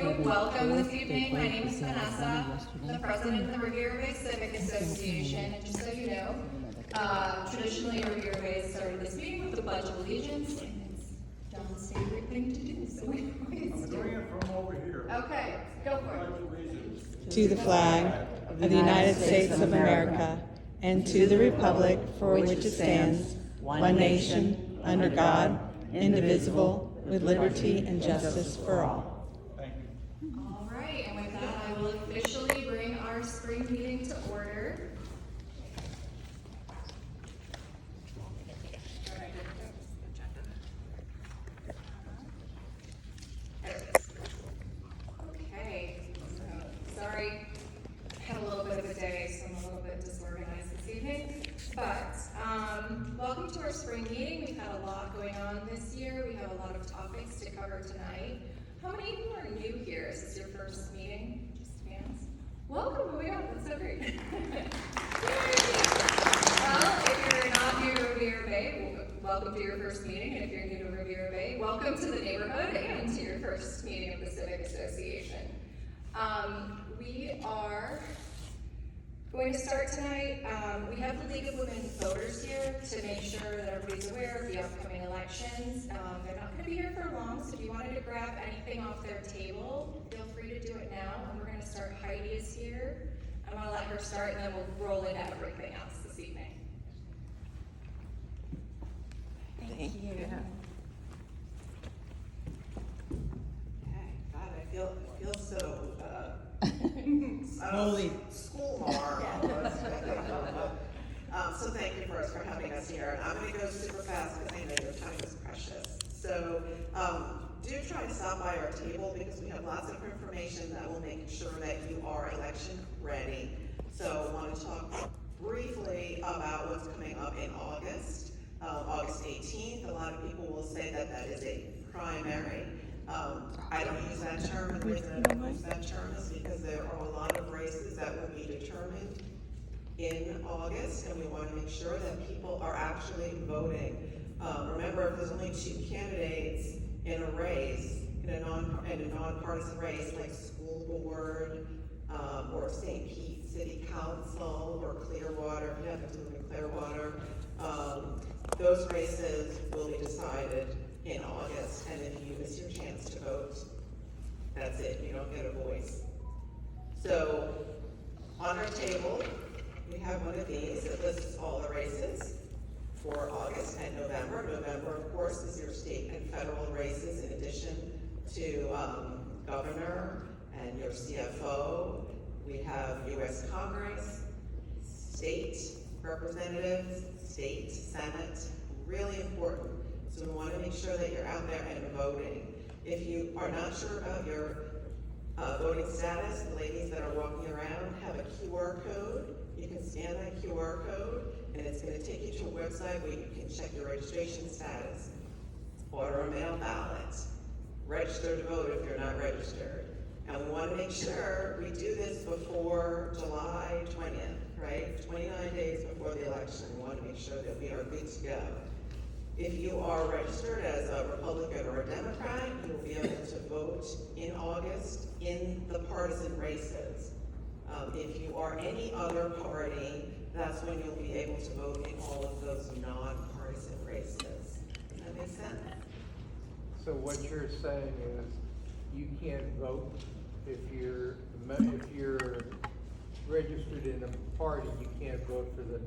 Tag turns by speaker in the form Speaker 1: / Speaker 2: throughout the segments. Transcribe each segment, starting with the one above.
Speaker 1: new welcome this evening. My name is Vanessa, I'm the president of the Riviera Bay Civic Association. And just so you know, traditionally Riviera Bay started this meeting with the Pledge of Allegiance, and it's John's favorite thing to do, so we always do.
Speaker 2: Doing it from over here.
Speaker 1: Okay, go for it.
Speaker 3: To the flag of the United States of America, and to the republic for which it stands, one nation, under God, indivisible, with liberty and justice for all.
Speaker 2: Thank you.
Speaker 1: All right, and with that, I will officially bring our spring meeting to order. Okay, so sorry, I had a little bit of a day, so I'm a little bit disorganized this evening. But welcome to our spring meeting. We've had a lot going on this year. We have a lot of topics to cover tonight. How many of you are new here? Is this your first meeting? Just hands. Welcome. Oh my God, that's so great. Well, if you're not new to Riviera Bay, welcome to your first meeting. And if you're new to Riviera Bay, welcome to the neighborhood and to your first meeting of the Civic Association. We are going to start tonight. We have the League of Women Voters here to make sure that everybody's aware of the upcoming elections. They're not going to be here for long, so if you wanted to grab anything off their table, feel free to do it now. And we're going to start. Heidi is here. I'm going to let her start, and then we'll roll into everything else this evening.
Speaker 3: Thank you.
Speaker 4: Okay, God, I feel so,
Speaker 3: Holy.
Speaker 4: school marm almost. So thank you first for having us here. And I'm gonna go super fast because I know your time is precious. So, do try to stop by our table because we have lots of information that will make sure that you are election ready. So I want to talk briefly about what's coming up in August. August 18th, a lot of people will say that that is a primary. I don't use that term, and the reason I don't use that term is because there are a lot of races that will be determined in August, and we want to make sure that people are actually voting. Remember, if there's only 2 candidates in a race, in a nonpartisan race like school board, or St. Pete City Council, or Clearwater, you have to live in Clearwater, those races will be decided in August, and if you miss your chance to vote, that's it, you don't get a voice. So, on our table, we have one of these that lists all the races for August and November. November, of course, is your state and federal races in addition to governor and your CFO. We have U.S. Congress, state representatives, state Senate, really important. So we want to make sure that you're out there and voting. If you are not sure about your voting status, the ladies that are walking around have a QR code. You can scan that QR code, and it's going to take you to a website where you can check your registration status, order a mail ballot, register to vote if you're not registered. And we want to make sure we do this before July 20th, right? 29 days before the election. We want to make sure that we are good to go. If you are registered as a Republican or a Democrat, you will be able to vote in August in the partisan races. If you are any other party, that's when you'll be able to vote in all of those non-partisan races. Does that make sense?
Speaker 5: So what you're saying is you can't vote if you're registered in a party, you can't vote for the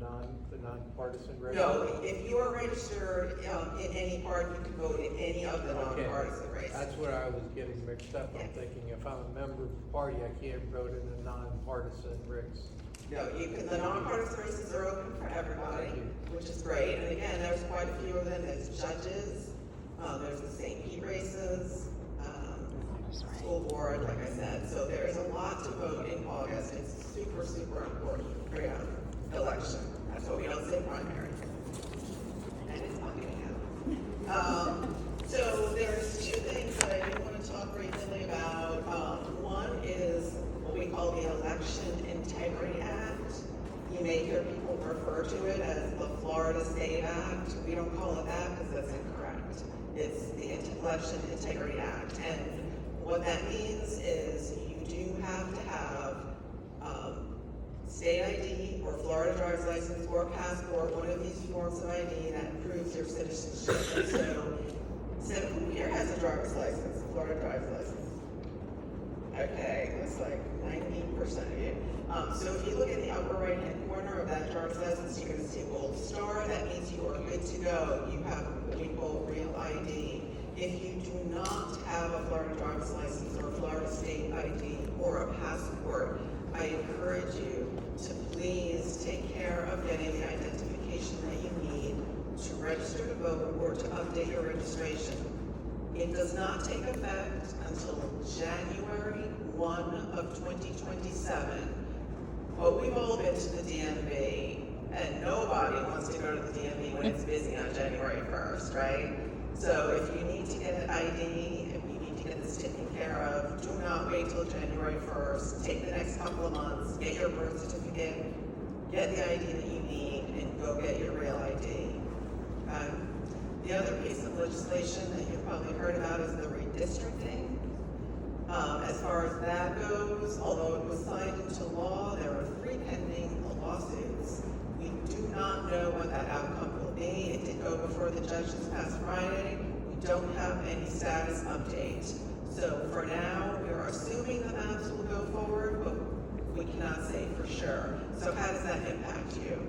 Speaker 5: nonpartisan race?
Speaker 4: No, if you are registered in any party, you can vote in any of the nonpartisan races.
Speaker 5: That's where I was getting mixed up. I'm thinking if I'm a member of the party, I can't vote in a nonpartisan race.
Speaker 4: No, the nonpartisan races are open for everybody, which is great. And again, there's quite a few of them. There's judges, there's the St. Pete races, school board, like I said. So there is a lot to vote in August. It's super, super important for your election. That's why we don't say primary. And it's not going to happen. So there's 2 things that I do want to talk briefly about. One is what we call the Election Integrity Act. You may hear people refer to it as the Florida State Act. We don't call it that because that's incorrect. It's the Election Integrity Act. And What that means is you do have to have state ID or Florida driver's license or passport, one of these forms of ID that proves your citizenship. So who here has a driver's license, a Florida driver's license? Okay, looks like 90% of you. So if you look at the upper right-hand corner of that driver's license, you're going to see a gold star. That means you are good to go. You have what we call real ID. If you do not have a Florida driver's license or a Florida state ID or a passport, I encourage you to please take care of getting the identification that you need to register to vote or to update your registration. It does not take effect until January 1 of 2027. But we've all been to the DMV, and nobody wants to go to the DMV when it's busy on January 1st, right? So if you need to get an ID, if you need to get this taken care of, do not wait till January 1st. Take the next couple of months, get your birth certificate, get the ID that you need, and go get your real ID. The other piece of legislation that you've probably heard about is the redistricting. As far as that goes, although it was signed into law, there are 3 pending lawsuits. We do not know what that outcome will be. It did go before the judge this past Friday. We don't have any status update. So for now, we're assuming the maps will go forward, but we cannot say for sure. So how does that impact you?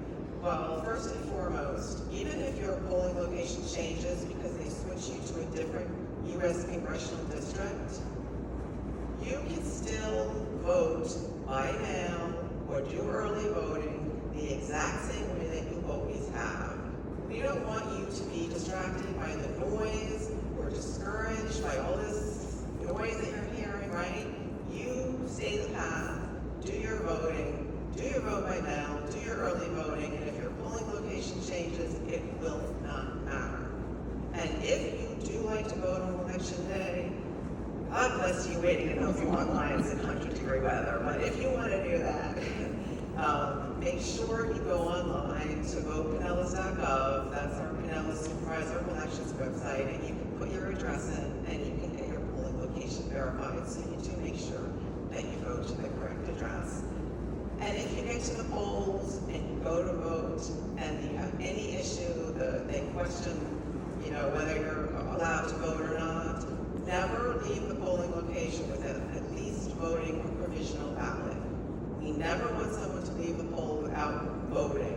Speaker 4: Well, first and foremost, even if your polling location changes because they switch you to a different U.S. congressional district, you can still vote by mail or do early voting the exact same way that you always have. We don't want you to be distracted by the noise or discouraged by all this noise that you're hearing, right? You stay the path, do your voting, do your vote by mail, do your early voting, and if your polling location changes, it will not matter. And if you do like to vote on election day, God bless you waiting in Oklahoma lines in 100-degree weather, but if you want to do that, make sure you go online to votepinellas.gov. That's our Pinellas Supervisor of Elections website, and you can put your address in and you can get your polling location verified, so you do make sure that you vote to the correct address. And if you get to the polls and you go to vote and you have any issue, they question, whether you're allowed to vote or not, never leave the polling location without at least voting a provisional ballot. We never want someone to leave the poll without voting.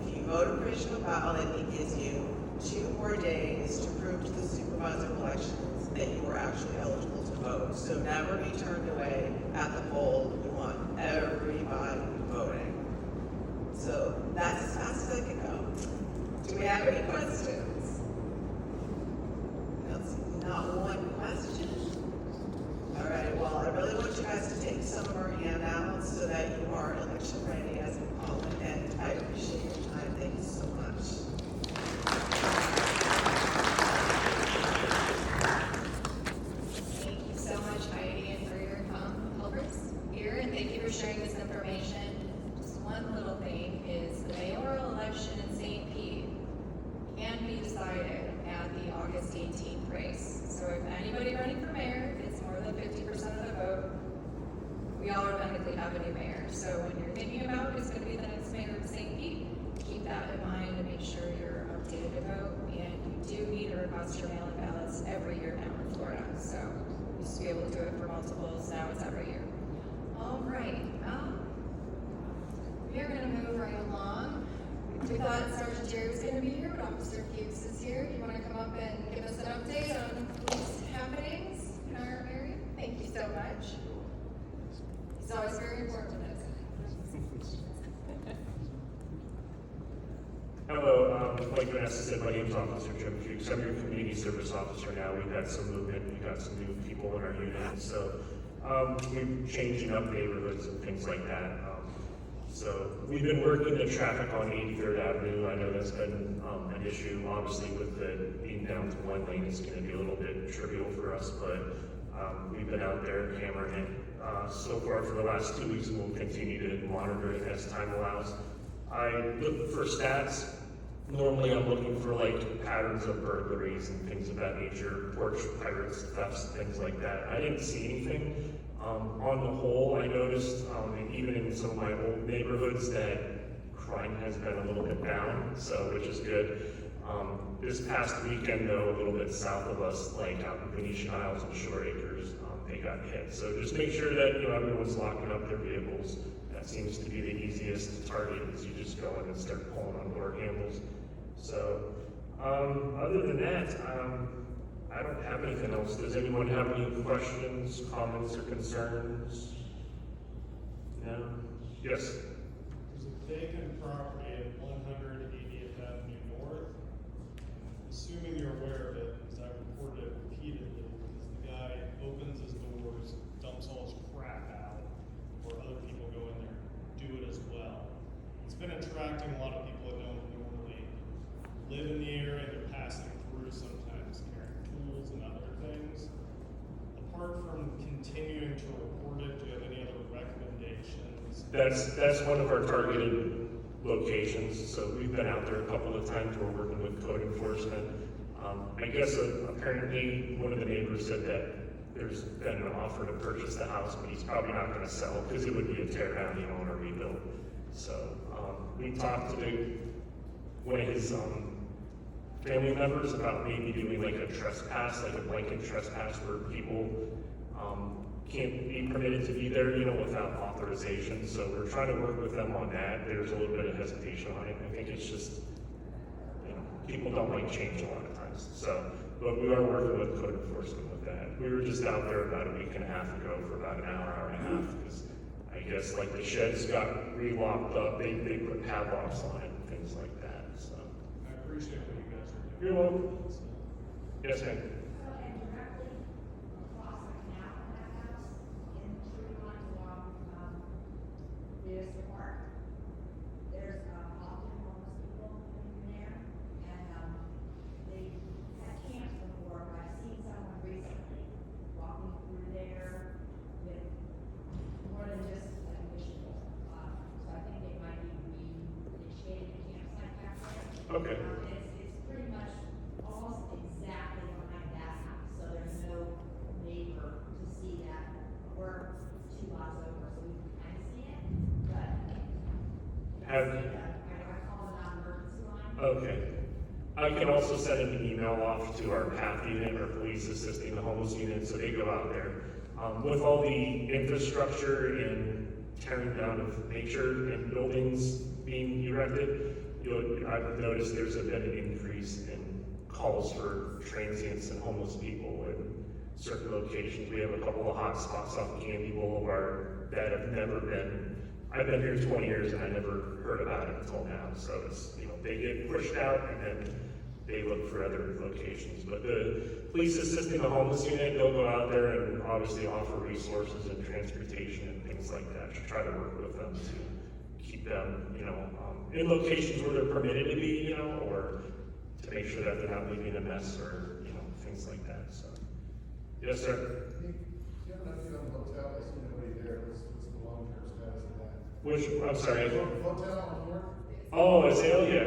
Speaker 4: If you vote a provisional ballot, it gives you 2 more days to prove to the Supervisor of Elections that you are actually eligible to vote. So never be turned away at the poll. We want everybody voting. So that's as fast as I can go. Do we have any questions? Not one question. All right, well, I really want you guys to take some of our handouts so that you are election ready, as we call it, and I appreciate your time. Thank you so much.
Speaker 1: Thank you so much, Heidi, and for your helpers here, and thank you for sharing this information. Just one little thing is the mayoral election in St. Pete can be decided at the August 18th race. So if anybody running for mayor gets more than 50% of the vote, we automatically have a new mayor. So when you're thinking about who's going to be the next mayor of St. Pete, keep that in mind and make sure you're updated to vote. And you do need to request your mail-in ballots every year now in Florida. So you used to be able to do it for multiples, now it's every year. All right, we are going to move right along. We thought Sergeant Jerry was going to be here, but Officer Fuchs is here. Do you want to come up and give us an update on police happenings in our area? Thank you so much. He's always very important to us.
Speaker 6: Hello, like Vanessa said, my name is Officer Jim Fuchs. I'm your community service officer now. We've had some movement, we've got some new people in our unit, so we're changing up neighborhoods and things like that. So we've been working the traffic on 83rd Avenue. I know that's been an issue. Obviously, with it being down to 1 lane, it's going to be a little bit trivial for us, but we've been out there hammering it so far for the last 2 weeks, and we'll continue to monitor it as time allows. I looked for stats Normally I'm looking for like patterns of burglaries and things of that nature, porch pirates, thefts, things like that. I didn't see anything. On the whole, I noticed, even in some of my old neighborhoods, that crime has been a little bit down, so which is good. This past weekend, though, a little bit south of us, like out in Venetian Isles and Shore Acres, they got hit. So just make sure that everyone's locking up their vehicles. That seems to be the easiest target, is you just go in and start pulling on door handles. So other than that, I don't have anything else. Does anyone have any questions, comments, or concerns? No? Yes?
Speaker 7: There's a vacant property at 180th Avenue North. Assuming you're aware of it, because I reported it repeatedly, because the guy opens his doors, dumps all his crap out, or other people go in there, do it as well. It's been attracting a lot of people that don't normally live in the area. They're passing through, sometimes carrying tools and other things. Apart from continuing to report it, do you have any other recommendations?
Speaker 6: That's one of our targeted locations. So we've been out there a couple of times. We're working with code enforcement. I guess apparently one of the neighbors said that there's been an offer to purchase the house, but he's probably not going to sell because it would be a tear down, and a rebuild. So we talked to one of his family members about maybe doing like a trespass, like a blanket trespass where people can't be permitted to be there, without authorization. So we're trying to work with them on that. There's a little bit of hesitation on it. I think it's just, people don't like change a lot of times. So, but we are working with code enforcement with that. We were just out there about a week and a half ago for about an hour and a half, because I guess like the sheds got re-locked up. They put padlocks on it and things like that. So
Speaker 7: I appreciate what you guys are doing.
Speaker 6: you're welcome. Yes, ma'am.
Speaker 8: And directly across the canal from that house, in the tree line along, Municipal Park, there's, often homeless people living in there, and, they had camps before, but I've seen someone recently walking through there with more than just like visual. So I think they might be reinitiating a campsite back there.
Speaker 6: Okay.
Speaker 8: It's pretty much almost exactly behind that house, so there's no neighbor to see that. We're 2 lots over, so we can kind of see it, but. I call it an emergency line.
Speaker 6: Okay. I can also send an email off to our PATH unit, or police assisting the homeless unit, so they go out there. With all the infrastructure and tearing down of nature and buildings being erected, I've noticed there's been an increase in calls for transients and homeless people in certain locations. We have a couple of hot spots off Candy Boulevard that have never been, I've been here 20 years and I never heard about it until now. So it's, they get pushed out and then they look for other locations. But the police assisting the homeless unit, they'll go out there and obviously offer resources and transportation and things like that to try to work with them to keep them, in locations where they're permitted to be, or to make sure that they're not leaving a mess or, things like that. So, yes, sir.
Speaker 2: You have an update on the hotel, I see nobody there, what's the long-term status of that?
Speaker 6: Which, I'm sorry.
Speaker 2: Hotel on North?
Speaker 6: Oh, Azalea.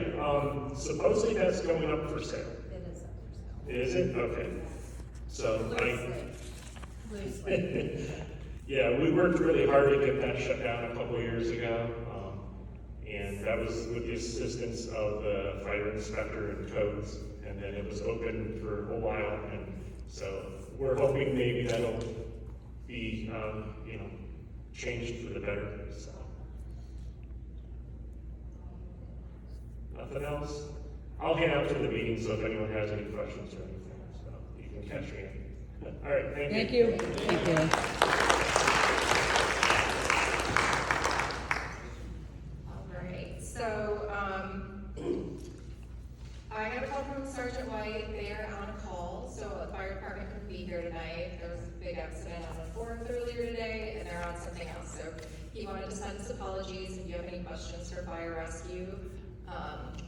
Speaker 6: Supposedly that's going up for sale.
Speaker 1: It is up for sale.
Speaker 6: Is it? Okay. So
Speaker 1: Loosely.
Speaker 6: yeah, we worked really hard to get that shut down a couple of years ago. And that was with the assistance of the fire inspector and codes. And then it was open for a while. And so we're hoping maybe that'll be, changed for the better. So. Nothing else? I'll hand out to the meeting, so if anyone has any questions or anything, so you can catch me. All right, thank you.
Speaker 3: Thank you.
Speaker 1: All right, so, I got a call from Sergeant White. They are on a call, so the fire department couldn't be here tonight. There was a big accident on the 4th earlier today, and they're on something else. So he wanted to send us apologies. If you have any questions for fire rescue,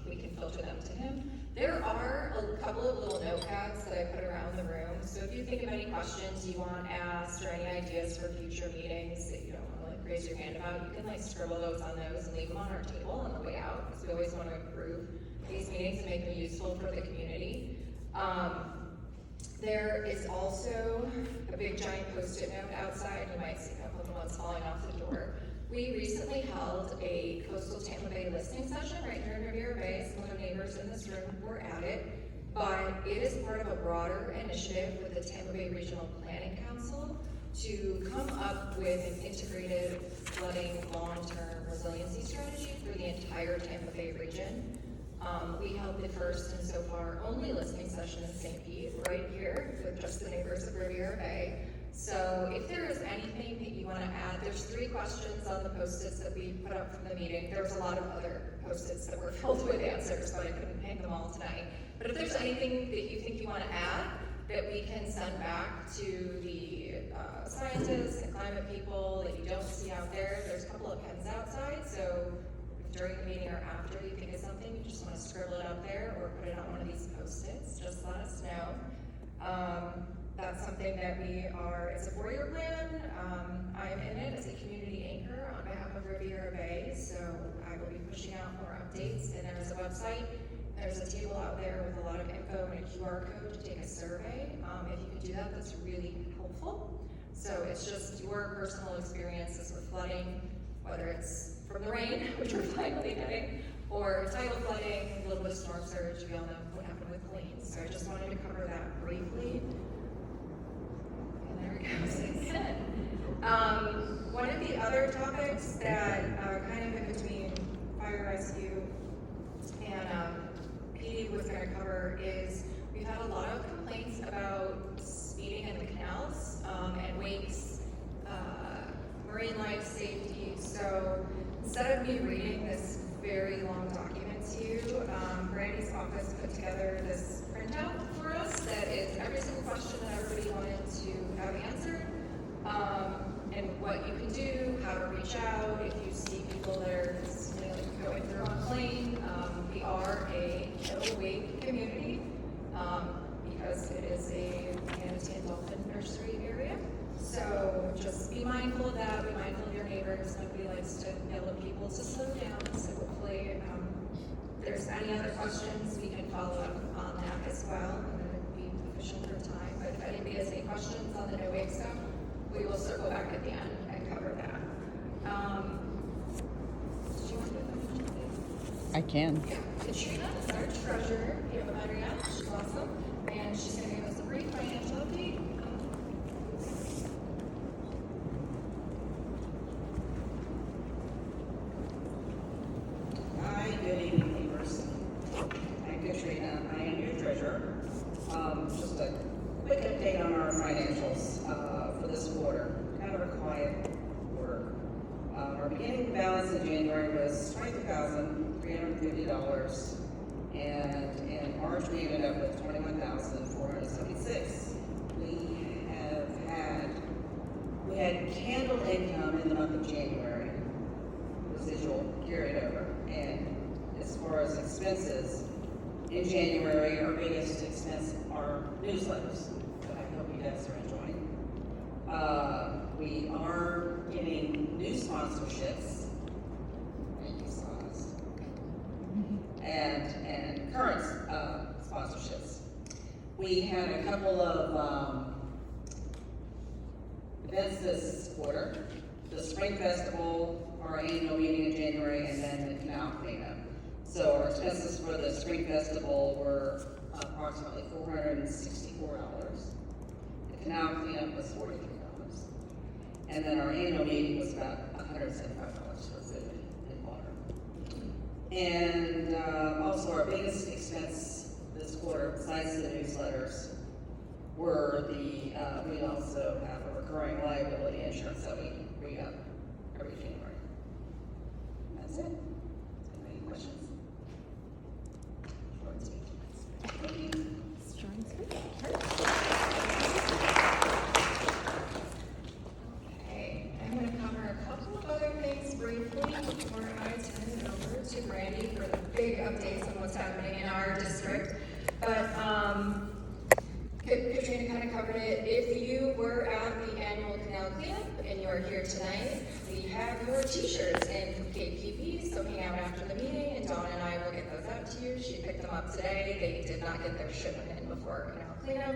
Speaker 1: we can filter them to him. There are a couple of little notepads that I put around the room. So if you think of any questions you want asked or any ideas for future meetings that you don't want to raise your hand about, you can scribble those on those and leave them on our table on the way out, because we always want to improve these meetings and make them useful for the community. There is also a big giant Post-it note outside. You might see a couple of the ones falling off the door. We recently held a Coastal Tampa Bay listening session right here in Riviera Bay. Some of the neighbors in this room were at it, but it is part of a broader initiative with the Tampa Bay Regional Planning Council to come up with an integrated flooding long-term resiliency strategy for the entire Tampa Bay region. We held the first and so far only listening session in St. Pete, right here with just the neighbors of Riviera Bay. So if there is anything that you want to add, there's 3 questions on the Post-its that we put up from the meeting. There was a lot of other Post-its that were filled with answers, but I couldn't hang them all tonight. But if there's anything that you think you want to add that we can send back to the scientists and climate people that you don't see out there, there's a couple of pens outside, so if during the meeting or after you think of something, you just want to scribble it out there or put it on one of these Post-its, just let us know. That's something that it's a 4-year plan. I'm in it as a community anchor on behalf of Riviera Bay, so I will be pushing out more updates, and there's a website. There's a table out there with a lot of info and a QR code to take a survey. If you can do that, that's really helpful. So it's just your personal experiences with flooding, whether it's from the rain, which we're finally getting, or tidal flooding, a little bit of storm surge. We all know what happened with Helene. So I just wanted to cover that briefly. And there we go, 6:10. One of the other topics that kind of in between fire rescue and PD was going to cover is we've had a lot of complaints about speeding in the canals and wakes, marine life safety. So instead of me reading this very long document to you, Brandi's office put together this printout for us that is every single question that everybody wanted to have answered, and what you can do, how to reach out if you see people that are going through on plane. We are a no-wake community because it is a manatee and dolphin nursery area. So just be mindful of that, be mindful of your neighbors. Nobody likes to yell at people to slow down. So hopefully, if there's any other questions, we can follow up on that as well. And then it'll be efficient for time. But if anybody has any questions on the no-wake stuff, we will circle back at the end and cover that. Did you want to do that?
Speaker 3: I can.
Speaker 1: Yeah, Katrina is our treasurer. You haven't met her yet. She's awesome. And she's going to give us a brief financial update.
Speaker 9: Hi, good evening, neighbors. I'm Katrina. I am your treasurer. Just a quick update on our financials for this quarter. Kind of a quiet quarter. Our beginning balance in January was $22,350, and in March we ended up with $21,476. We had candle income in the month of January, residual carried over, and as far as expenses, in January our biggest expense are newsletters that I hope you guys are enjoying. We are getting new sponsorships, thank you, Sauce, and current sponsorships. We had a couple of events this quarter: the Spring Festival, our annual meeting in January, and then the canal cleanup. So our expenses for the Spring Festival were approximately $464. The canal cleanup was $43. And then our annual meeting was about $175 for food and water. And also our biggest expense this quarter, besides the newsletters, were we also have a recurring liability insurance that we re-up every January. That's it. Any questions? Short and sweet. Thank you.
Speaker 1: Okay, I'm going to cover a couple of other things briefly before I turn it over to Brandi for the big updates on what's happening in our district. But Katrina kind of covered it. If you were at the annual canal cleanup and you are here tonight. We have your t-shirts in from KPP, so hang out after the meeting, and Dawn and I will get those out to you. She picked them up today. They did not get their shipment in before canal cleanup,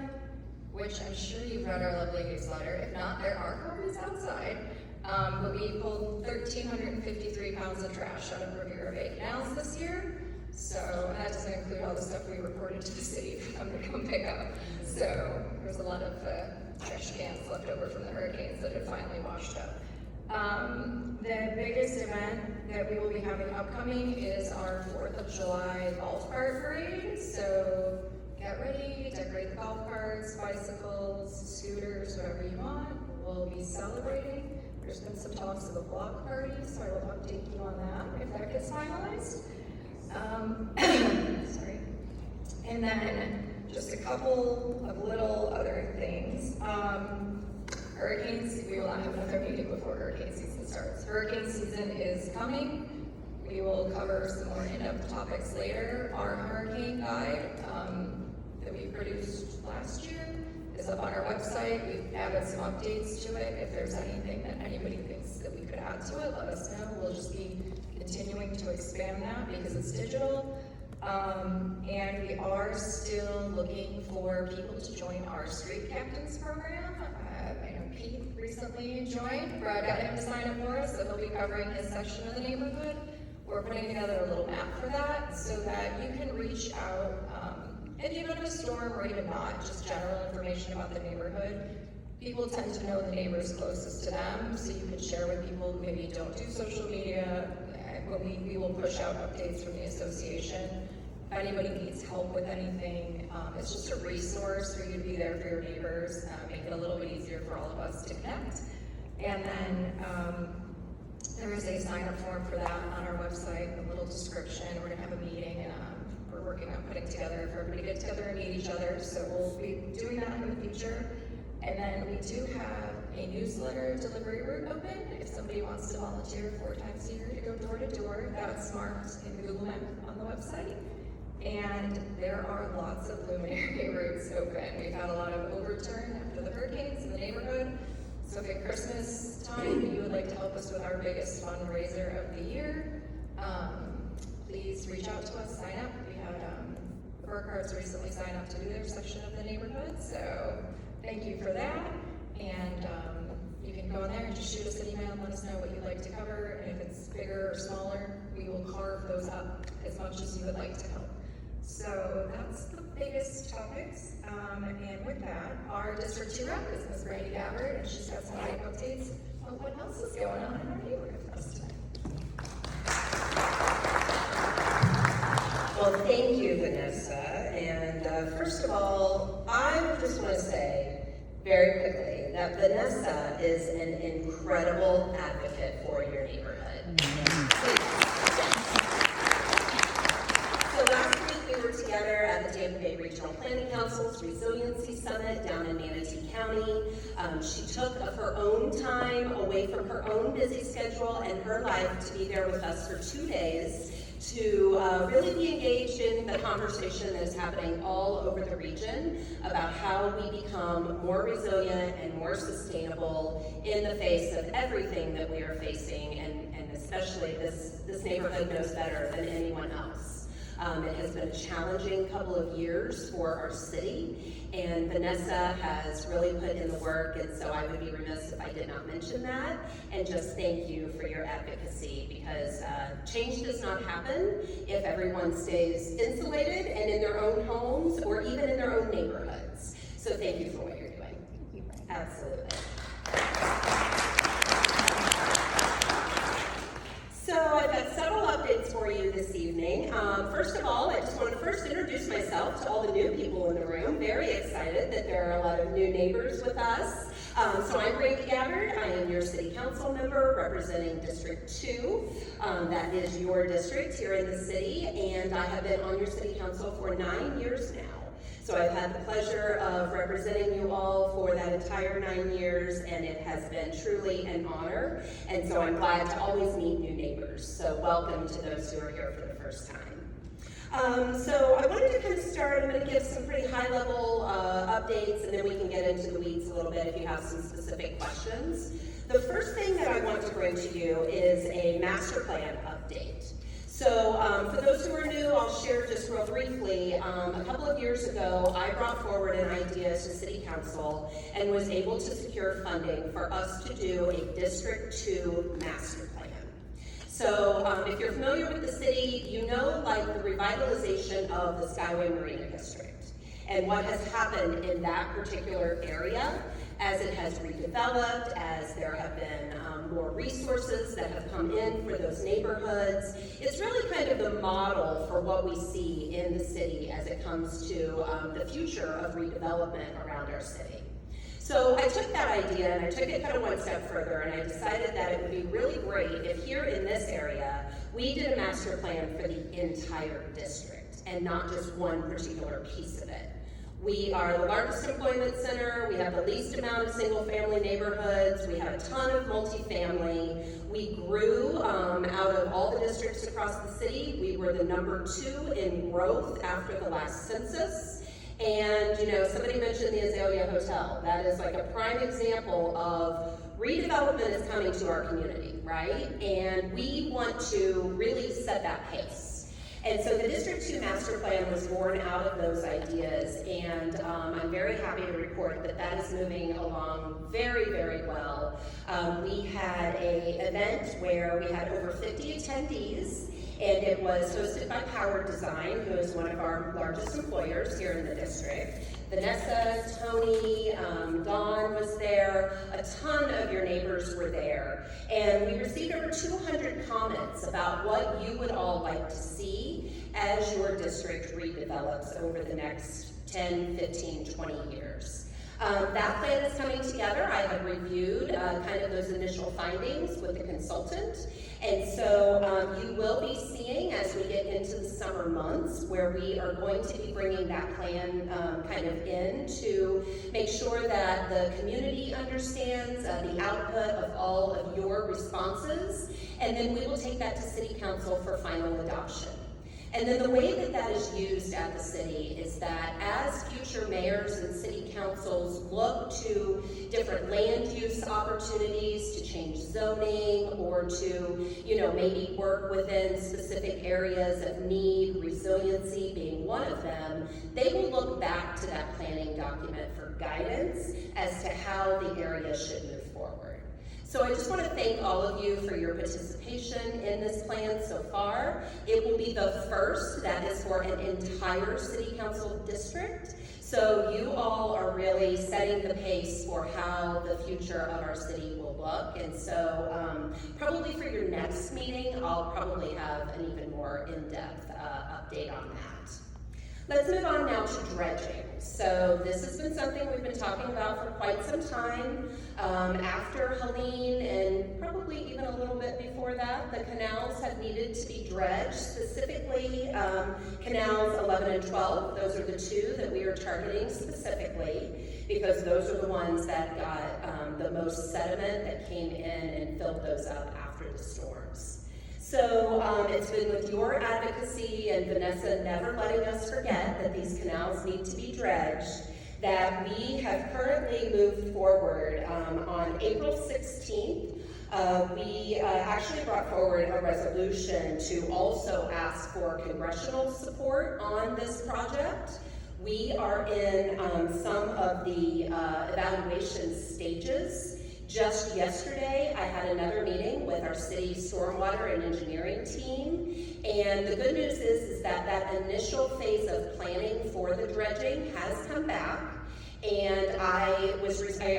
Speaker 1: which I'm sure you've read our lovely newsletter. If not, there are copies outside. But we pulled 1,353 pounds of trash out of Riviera Bay canals this year. So that doesn't include all the stuff we reported to the city for them to come pick up. So there's a lot of trash cans left over from the hurricanes that have finally washed up. The biggest event that we will be having upcoming is our 4th of July golf cart parade. So get ready, decorate the golf carts, bicycles, scooters, whatever you want. We'll be celebrating. There's been some talks of a block party, so I will update you on that if that gets finalized. Sorry. And then just a couple of little other things. Hurricanes, we will not have another meeting before hurricane season starts. Hurricane season is coming. We will cover some more in-depth topics later. Our hurricane guide that we produced last year is up on our website. We've added some updates to it. If there's anything that anybody thinks that we could add to it, let us know. We'll just be continuing to expand that because it's digital. And we are still looking for people to join our Street Captains program. I know Pete recently joined. Brad got him to sign up for us, so he'll be covering his section of the neighborhood. We're putting together a little map for that so that you can reach out if you've been in a storm or even not, just general information about the neighborhood. People tend to know the neighbors closest to them, so you can share with people who maybe don't do social media. We will push out updates from the association. If anybody needs help with anything, it's just a resource for you to be there for your neighbors, make it a little bit easier for all of us to connect. And then there is a sign-up form for that on our website, a little description. We're gonna have a meeting, and we're working on putting together for everybody to get together and meet each other. So we'll be doing that in the future. And then we do have a newsletter delivery route open. If somebody wants to volunteer 4 times a year to go door to door, that's marked in the Google Map on the website. And there are lots of luminary routes open. We've had a lot of overturn after the hurricanes in the neighborhood. So if at Christmas time you would like to help us with our biggest fundraiser of the year, please reach out to us, sign up. We had Burkhart's recently signed up to do their section of the neighborhood, so thank you for that. And you can go in there and just shoot us an email and let us know what you'd like to cover. And if it's bigger or smaller, we will carve those up as much as you would like to help. So that's the biggest topics. And with that, our District 2 rep is Ms. Brandi Gabbard, and she's got some great updates on what else is going on in our neighborhood for us tonight.
Speaker 10: Well, thank you, Vanessa. And first of all, I just want to say very quickly that Vanessa is an incredible advocate for your neighborhood. So last week we were together at the Tampa Bay Regional Planning Council's Resiliency Summit down in Manatee County. She took of her own time away from her own busy schedule and her life to be there with us for 2 days to really be engaged in the conversation that is happening all over the region about how we become more resilient and more sustainable in the face of everything that we are facing, and especially this neighborhood knows better than anyone else. It has been a challenging couple of years for our city, and Vanessa has really put in the work, and so I would be remiss if I did not mention that, and just thank you for your advocacy, because change does not happen if everyone stays insulated and in their own homes or even in their own neighborhoods. So thank you for what you're doing. Absolutely. So I've got several updates for you this evening. First of all, I just want to first introduce myself to all the new people in the room. Very excited that there are a lot of new neighbors with us. So I'm Brandi Gabbard. I am your city council member representing District 2. That is your district here in the city, and I have been on your city council for 9 years now. So I've had the pleasure of representing you all for that entire 9 years, and it has been truly an honor. And so I'm glad to always meet new neighbors. So welcome to those who are here for the first time. So I wanted to kind of start. I'm going to give some pretty high-level updates, and then we can get into the weeds a little bit if you have some specific questions. The first thing that I want to bring to you is a master plan update. So for those who are new, I'll share just real briefly. A couple of years ago, I brought forward an idea to City Council and was able to secure funding for us to do a District 2 master plan. So if you're familiar with the city, you know like the revitalization of the Skyway Marina District and what has happened in that particular area as it has redeveloped, as there have been more resources that have come in for those neighborhoods. It's really kind of the model for what we see in the city as it comes to the future of redevelopment around our city. So I took that idea and I took it kind of one step further, and I decided that it would be really great if here in this area, we did a master plan for the entire district and not just one particular piece of it. We are the largest employment center, we have the least amount of single-family neighborhoods, we have a ton of multifamily. We grew out of all the districts across the city. We were the #2 in growth after the last census. And you know, somebody mentioned the Azalea Hotel. That is like a prime example of redevelopment is coming to our community, right? And we want to really set that pace. And so the District 2 Master Plan was born out of those ideas, and I'm very happy to report that that is moving along very, very well. We had an event where we had over 50 attendees, and it was hosted by Power Design, who is one of our largest employers here in the district. Vanessa, Tony, Dawn was there, a ton of your neighbors were there, and we received over 200 comments about what you would all like to see as your district redevelops over the next 10, 15, 20 years. That plan is coming together. I have reviewed kind of those initial findings with the consultant. And so you will be seeing as we get into the summer months where we are going to be bringing that plan kind of in to make sure that the community understands the output of all of your responses. And then we will take that to City Council for final adoption. And then the way that that is used at the city is that as future mayors and city councils look to different land use opportunities to change zoning or to, you know, maybe work within specific areas of need, resiliency being one of them, they will look back to that planning document for guidance as to how the area should move forward. So I just want to thank all of you for your participation in this plan so far. It will be the first that is for an entire city council district. So you all are really setting the pace for how the future of our city will look. And so probably for your next meeting, I'll probably have an even more in-depth update on that. Let's move on now to dredging. So this has been something we've been talking about for quite some time. After Helene and probably even a little bit before that, the canals have needed to be dredged, specifically canals 11 and 12. Those are the two that we are targeting specifically because those are the ones that got the most sediment that came in and filled those up after the storms. So it's been with your advocacy and Vanessa never letting us forget that these canals need to be dredged that we have currently moved forward. On April 16th, we actually brought forward a resolution to also ask for congressional support on this project. We are in some of the evaluation stages. Just yesterday, I had another meeting with our city stormwater and engineering team, and the good news is that that initial phase of planning for the dredging has come back, and I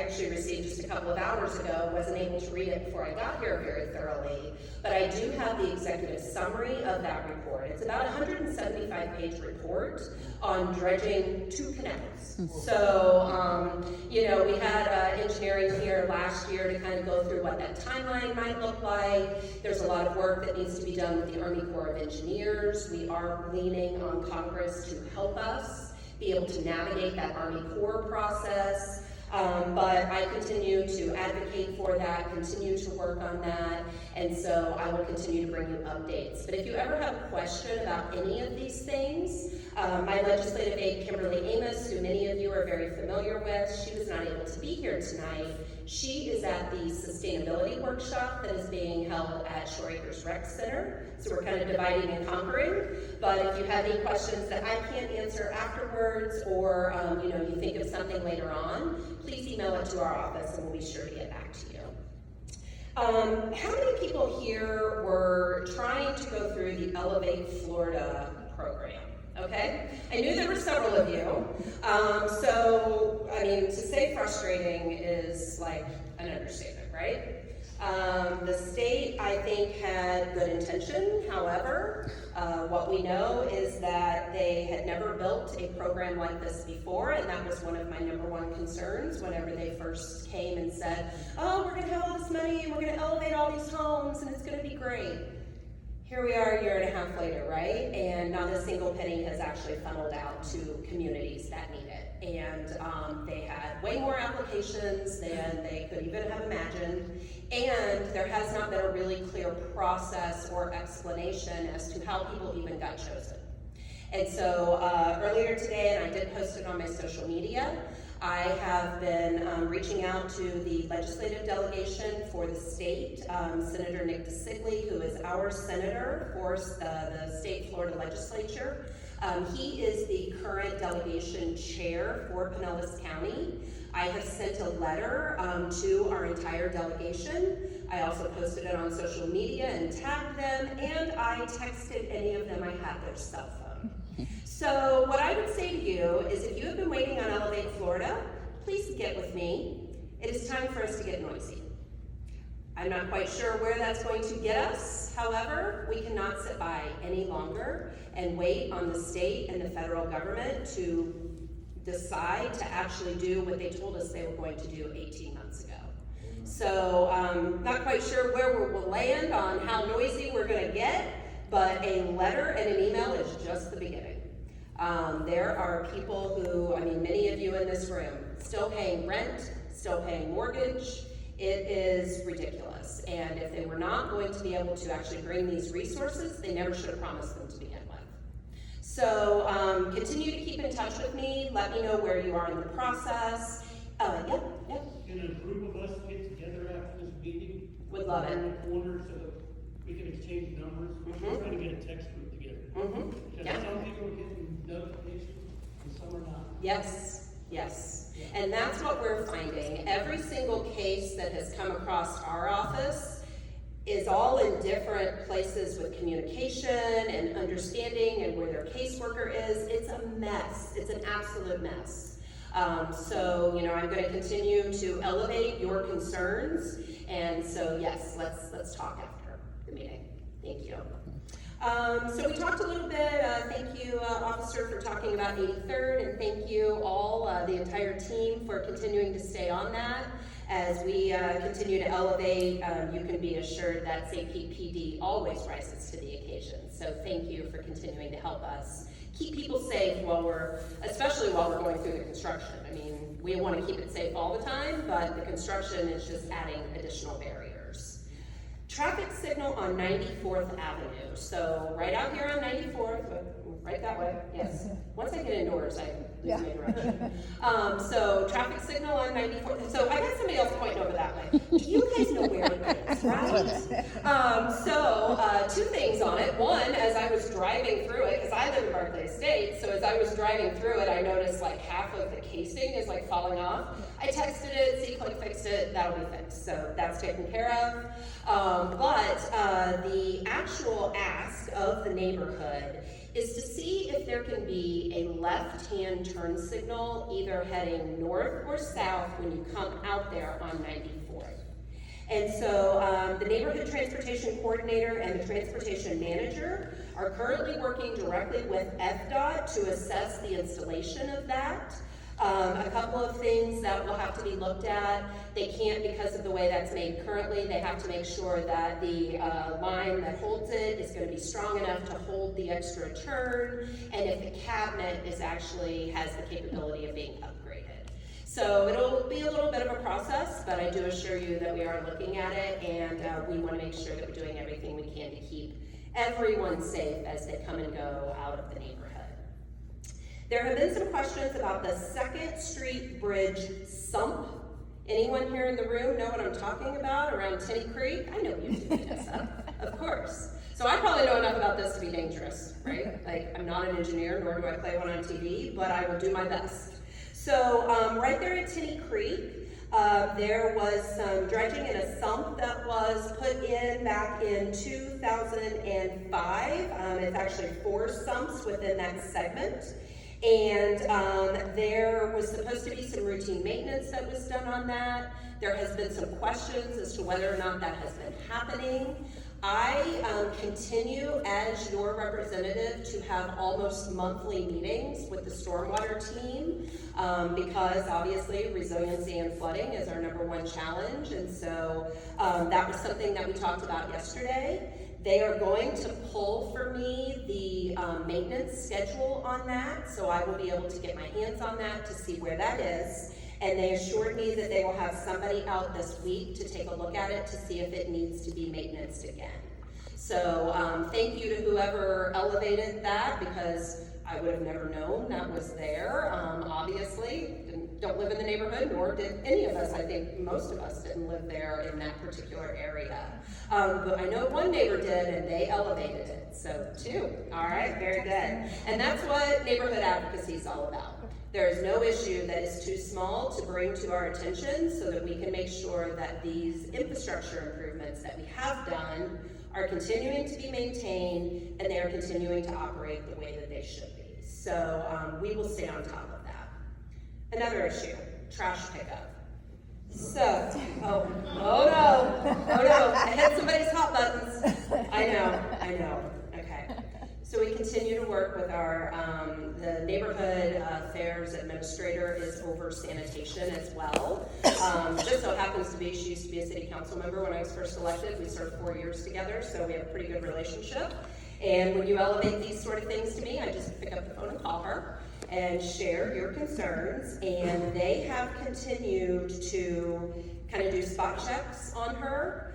Speaker 10: actually received just a couple of hours ago, wasn't able to read it before I got here very thoroughly, but I do have the executive summary of that report. It's about a 175-page report on dredging 2 canals. So, you know, we had engineering here last year to kind of go through what that timeline might look like. There's a lot of work that needs to be done with the Army Corps of Engineers. We are leaning on Congress to help us be able to navigate that Army Corps process. But I continue to advocate for that, continue to work on that, and so I will continue to bring you updates. But if you ever have a question about any of these things, my legislative aide, Kimberly Amos, who many of you are very familiar with, she was not able to be here tonight. She is at the Sustainability workshop that is being held at Shore Acres Rec Center. So we're kind of dividing and conquering. But if you have any questions that I can't answer afterwards, or you think of something later on, please email it to our office and we'll be sure to get back to you. How many people here were trying to go through the Elevate Florida program? Okay, I knew there were several of you. To say frustrating is like an understatement, right? The state, I think, had good intention. However, what we know is that they had never built a program like this before, and that was one of my #1 concerns whenever they first came and said, oh, we're gonna have all this money, and we're gonna elevate all these homes, and it's gonna be great. Here we are a year and a half later, right? And not a single penny has actually funneled out to communities that need it. And they had way more applications than they could even have imagined. And there has not been a really clear process or explanation as to how people even got chosen. And so earlier today, and I did post it on my social media, I have been reaching out to the legislative delegation for the state, Senator Nick DeSigley, who is our senator for the state Florida legislature. He is the current delegation chair for Pinellas County. I have sent a letter to our entire delegation. I also posted it on social media and tagged them, and I texted any of them I had their cell phone. So what I would say to you is, if you have been waiting on Elevate Florida, please get with me. It is time for us to get noisy. I'm not quite sure where that's going to get us. However, we cannot sit by any longer and wait on the state and the federal government to decide to actually do what they told us they were going to do 18 months ago. So not quite sure where we'll land on how noisy we're going to get, but a letter and an email is just the beginning. There are people who, many of you in this room, still paying rent, still paying mortgage. It is ridiculous. And if they were not going to be able to actually bring these resources, they never should have promised them to begin with. So continue to keep in touch with me. Let me know where you are in the process. Yeah.
Speaker 11: Can a group of us get together after this meeting?
Speaker 10: Would love it.
Speaker 11: In the corner so that we can exchange numbers. We're trying to get a text group together. Because some people are getting notifications and some are not.
Speaker 10: Yes. And that's what we're finding. Every single case that has come across our office is all in different places with communication and understanding and where their caseworker is. It's a mess. It's an absolute mess. So I'm going to continue to elevate your concerns. And so, yes, let's talk after the meeting. Thank you. So we talked a little bit. Thank you, Officer, for talking about 83rd, and thank you all, the entire team, for continuing to stay on that. As we continue to elevate, you can be assured that St. Pete PD always rises to the occasion. So thank you for continuing to help us keep people safe especially while we're going through the construction. We want to keep it safe all the time, but the construction is just adding additional barriers. Traffic signal on 94th Avenue. So right out here on 94th, right that way, yes. Once I get indoors, I lose my direction. So traffic signal on 94th. So I got somebody else pointing over that way. Do you guys know where it is, right? Two things on it. One, as I was driving through it, because I live in Berkeley Estates, so as I was driving through it, I noticed like half of the casing is like falling off. I texted it, C-Click fixed it, that'll be fixed. So that's taken care of. But the actual ask of the neighborhood is to see if there can be a left-hand turn signal either heading north or south when you come out there on 94th. And so the neighborhood transportation coordinator and the transportation manager are currently working directly with FDOT to assess the installation of that. A couple of things that will have to be looked at. They can't, because of the way that's made currently, they have to make sure that the line that holds it is going to be strong enough to hold the extra turn, and if the cabinet has the capability of being upgraded. So it'll be a little bit of a process, but I do assure you that we are looking at it, and we want to make sure that we're doing everything we can to keep everyone safe as they come and go out of the neighborhood. There have been some questions about the 2nd Street Bridge sump Anyone here in the room know what I'm talking about around Tenney Creek? I know you do, Vanessa, of course. So I probably know enough about this to be dangerous, right? Like, I'm not an engineer, nor do I play one on TV, but I will do my best. So right there at Tenney Creek, there was some dredging in a sump that was put in back in 2005. It's actually 4 sumps within that segment. And there was supposed to be some routine maintenance that was done on that. There has been some questions as to whether or not that has been happening. I continue as your representative to have almost monthly meetings with the stormwater team because obviously resiliency and flooding is our #1 challenge, and so that was something that we talked about yesterday. They are going to pull for me the maintenance schedule on that, so I will be able to get my hands on that to see where that is. And they assured me that they will have somebody out this week to take a look at it to see if it needs to be maintenanced again. So thank you to whoever elevated that, because I would have never known that was there. Obviously, don't live in the neighborhood, nor did any of us. I think most of us didn't live there in that particular area. But I know one neighbor did, and they elevated it. So 2, all right, very good. And that's what neighborhood advocacy is all about. There is no issue that is too small to bring to our attention so that we can make sure that these infrastructure improvements that we have done are continuing to be maintained and they are continuing to operate the way that they should be. So we will stay on top of that. Another issue, trash pickup. So, oh no, I hit somebody's hot buttons. I know, okay. So we continue to work with our, the neighborhood affairs administrator is over sanitation as well. Just so happens to be, she used to be a city council member when I was first elected. We served 4 years together, so we have a pretty good relationship. And when you elevate these sort of things to me, I just pick up the phone and call her and share your concerns. And they have continued to kind of do spot checks on her.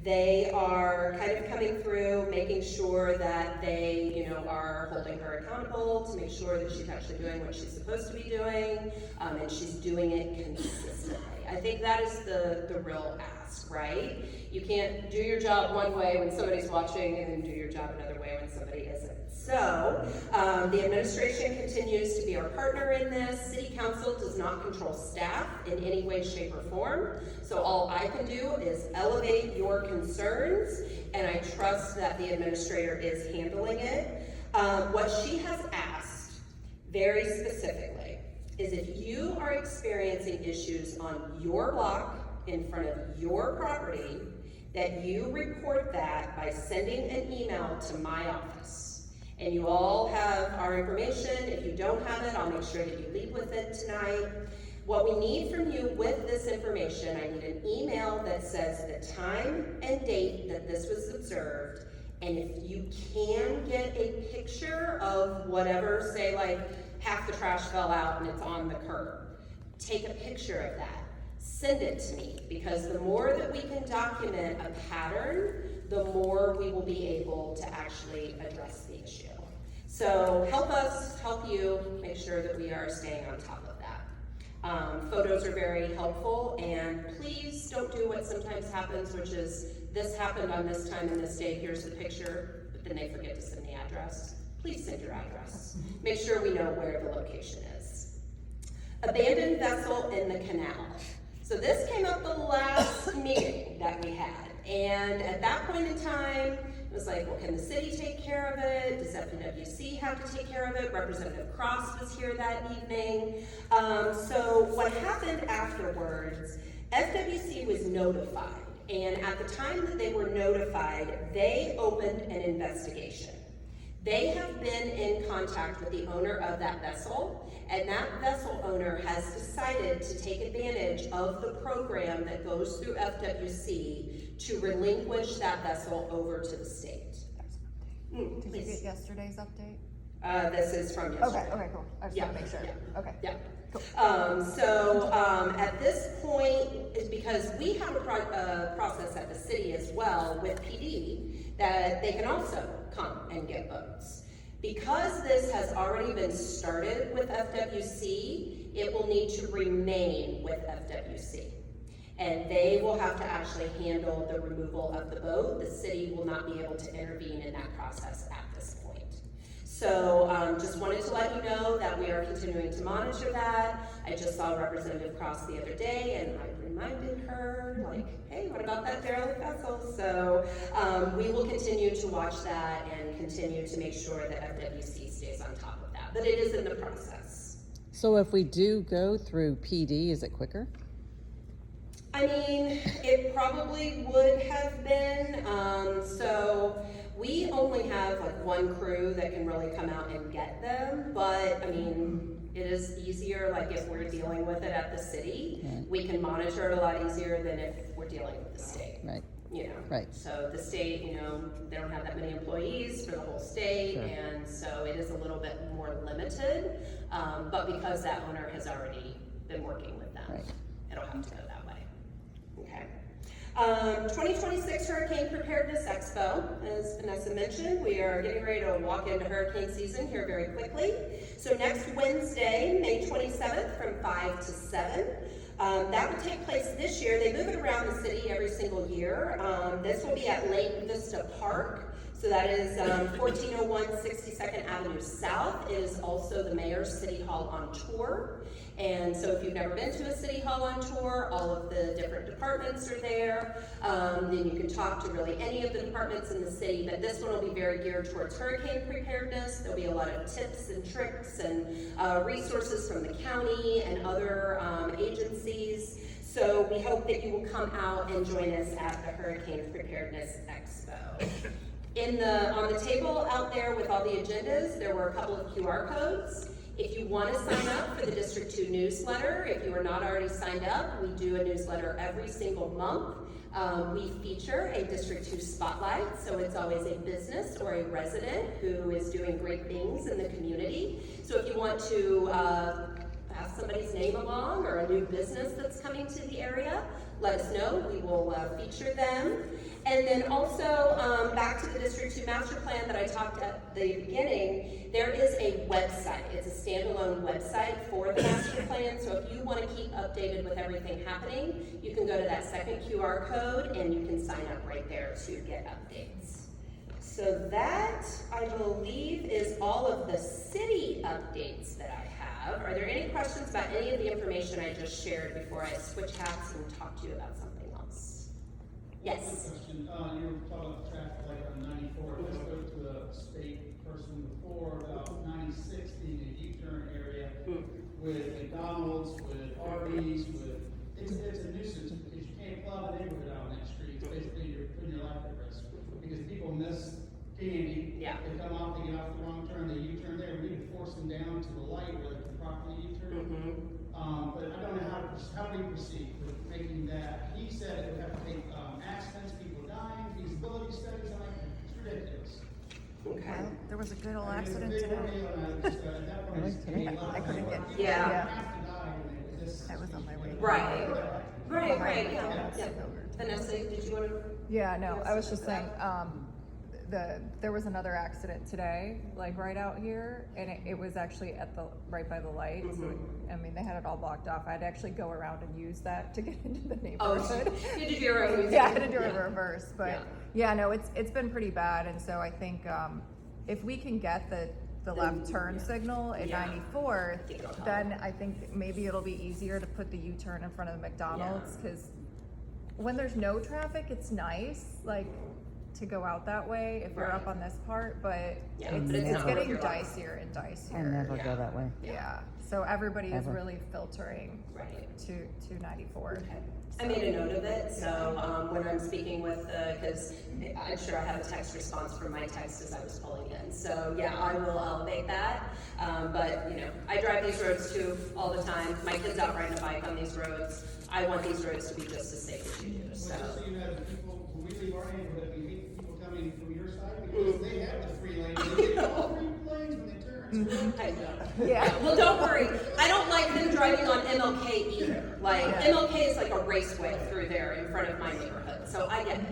Speaker 10: They are kind of coming through, making sure that they, are holding her accountable to make sure that she's actually doing what she's supposed to be doing, and she's doing it consistently. I think that is the real ask, right? You can't do your job one way when somebody's watching and then do your job another way when somebody isn't. So, the administration continues to be our partner in this. City Council does not control staff in any way, shape, or form. So all I can do is elevate your concerns, and I trust that the administrator is handling it. What she has asked, very specifically, is if you are experiencing issues on your block in front of your property, that you report that by sending an email to my office. And you all have our information. If you don't have it, I'll make sure that you leave with it tonight. What we need from you with this information, I need an email that says the time and date that this was observed, and if you can get a picture of whatever, say like half the trash fell out and it's on the curb, take a picture of that, send it to me, because the more that we can document a pattern, the more we will be able to actually address the issue. So help us, help you, make sure that we are staying on top of that. Photos are very helpful, and please don't do what sometimes happens, which is this happened on this time and this day, here's the picture, but then they forget to send the address. Please send your address. Make sure we know where the location is. Abandoned vessel in the canal. So this came up the last meeting that we had, and at that point in time, it was like, well, can the city take care of it? Does FWC have to take care of it? Representative Cross was here that evening. So what happened afterwards, FWC was notified, and at the time that they were notified, they opened an investigation. They have been in contact with the owner of that vessel, and that vessel owner has decided to take advantage of the program that goes through FWC to relinquish that vessel over to the state.
Speaker 12: Did you get yesterday's update?
Speaker 10: This is from yesterday.
Speaker 12: Okay, cool. I just want to make sure.
Speaker 10: Yeah.
Speaker 12: Okay.
Speaker 10: Yeah.
Speaker 12: Cool.
Speaker 10: At this point, is because we have a process at the city as well with PD that they can also come and get boats. Because this has already been started with FWC, it will need to remain with FWC. And they will have to actually handle the removal of the boat. The city will not be able to intervene in that process at this point. So just wanted to let you know that we are continuing to monitor that. I just saw Representative Cross the other day and I reminded her, like, hey, what about that derelict vessel? So we will continue to watch that and continue to make sure that FWC stays on top of that. But it is in the process.
Speaker 3: So if we do go through PD, is it quicker?
Speaker 10: I mean, it probably would have been, so we only have like one crew that can really come out and get them, but I mean, it is easier, like if we're dealing with it at the city,
Speaker 3: Right.
Speaker 10: we can monitor it a lot easier than if we're dealing with the state.
Speaker 3: Right.
Speaker 10: You know,
Speaker 3: Right.
Speaker 10: so the state, you know, they don't have that many employees for the whole state,
Speaker 3: Sure.
Speaker 10: and so it is a little bit more limited, but because that owner has already been working with them,
Speaker 3: Right.
Speaker 10: it'll have to go that way. Okay. 2026 Hurricane Preparedness Expo, as Vanessa mentioned, we are getting ready to walk into hurricane season here very quickly. So next Wednesday, May 27th from 5 to 7. That will take place this year. They move it around the city every single year. This will be at Lake Vista Park. So that is 1401 62nd Avenue South. It is also the Mayor's City Hall on tour. And so if you've never been to a City Hall on tour, all of the different departments are there. Then you can talk to really any of the departments in the city, but this one will be very geared towards hurricane preparedness. There'll be a lot of tips and tricks and resources from the county and other agencies. So we hope that you will come out and join us at the Hurricane Preparedness Expo. On the table out there with all the agendas, there were a couple of QR codes. If you want to sign up for the District 2 newsletter, if you are not already signed up, we do a newsletter every single month. We feature a District 2 spotlight, so it's always a business or a resident who is doing great things in the community. So if you want to pass somebody's name along or a new business that's coming to the area, let us know. We will feature them. And then also, back to the District 2 Master Plan that I talked at the beginning, there is a website. It's a standalone website for the Master Plan, so if you want to keep updated with everything happening, you can go to that second QR code and you can sign up right there to get updates. So that, I believe, is all of the city updates that I have. Are there any questions about any of the information I just shared before I switch hats and talk to you about something else? Yes?
Speaker 13: Question, you were talking about the traffic light on 94. I spoke to a state person before about 96 being a U-turn area with McDonald's, with Arby's, it's a nuisance because you can't plow the neighborhood out on that street. It's basically you're putting your life at risk because people miss candy.
Speaker 10: Yeah.
Speaker 13: They come off, they get off the wrong turn, they U-turn there. We need to force them down to the light where they can properly U-turn. But I don't know how do we proceed with making that. He said it would have to take accidents, people dying, feasibility studies. I'm like, it's ridiculous.
Speaker 10: Okay.
Speaker 12: Well, there was a good old
Speaker 13: I mean, it's a
Speaker 12: accident
Speaker 13: big
Speaker 12: today.
Speaker 13: ordeal, and at that point, it's
Speaker 3: Really?
Speaker 13: a lot
Speaker 12: I
Speaker 13: of
Speaker 12: couldn't
Speaker 13: work.
Speaker 12: get-
Speaker 10: Yeah.
Speaker 13: You have to die when it just.
Speaker 12: I was on my way.
Speaker 10: Right. Right,
Speaker 12: Behind
Speaker 10: yeah.
Speaker 12: McDonald's.
Speaker 10: Vanessa, did you want to?
Speaker 12: Yeah, no, I was just saying, there was another accident today, like right out here, and it was actually at right by the light. So, I mean, they had it all blocked off. I had to actually go around and use that to get into the neighborhood.
Speaker 10: Oh, you did your own.
Speaker 12: Yeah, I had to do it in reverse, but yeah, no, it's been pretty bad, and so I think if we can get the left turn signal at 94th, then I think maybe it'll be easier to put the U-turn in front of the McDonald's, because when there's no traffic, it's nice, like, to go out that way if you're up on this part, but it's getting dicier and dicier.
Speaker 3: I never go that way.
Speaker 12: Yeah, so everybody is
Speaker 3: Ever.
Speaker 12: really filtering to 94.
Speaker 10: I made a note of it, so when I'm speaking with because I'm sure I have a text response from my text as I was pulling in. So yeah, I will elevate that. But you know, I drive these roads too all the time. My kids out riding a bike on these roads. I want these roads to be just as safe as you do. So.
Speaker 13: Well, just so you know, the people, when we leave our neighborhood, we meet people coming from your side because they have the free lane. They get all 3 lanes when they turn.
Speaker 10: I know.
Speaker 12: Yeah.
Speaker 10: Well, don't worry. I don't like them driving on MLK either. Like MLK is like a raceway through there in front of my neighborhood. So I get it.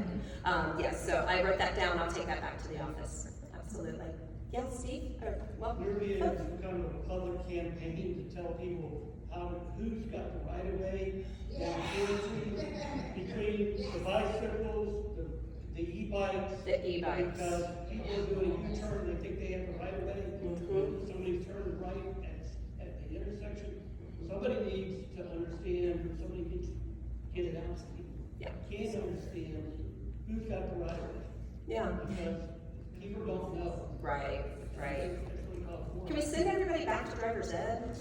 Speaker 10: Yes. So I wrote that down. I'll take that back to the office. Absolutely. Yeah, Steve,
Speaker 11: We're being kind of a public campaign to tell people who's got the right of way down Fourth Street between the bicycles, the e-bikes.
Speaker 10: The e-bikes.
Speaker 11: Because people are doing a U-turn, they think they have the right of way. Somebody's turning right at the intersection. Somebody needs to understand, somebody needs to get it out to people.
Speaker 10: Yeah.
Speaker 11: Can't understand who's got the right of way.
Speaker 10: Yeah.
Speaker 11: Because people don't know.
Speaker 10: Right, right.
Speaker 11: That's what we call it.
Speaker 10: Can we send everybody back to driver's ed?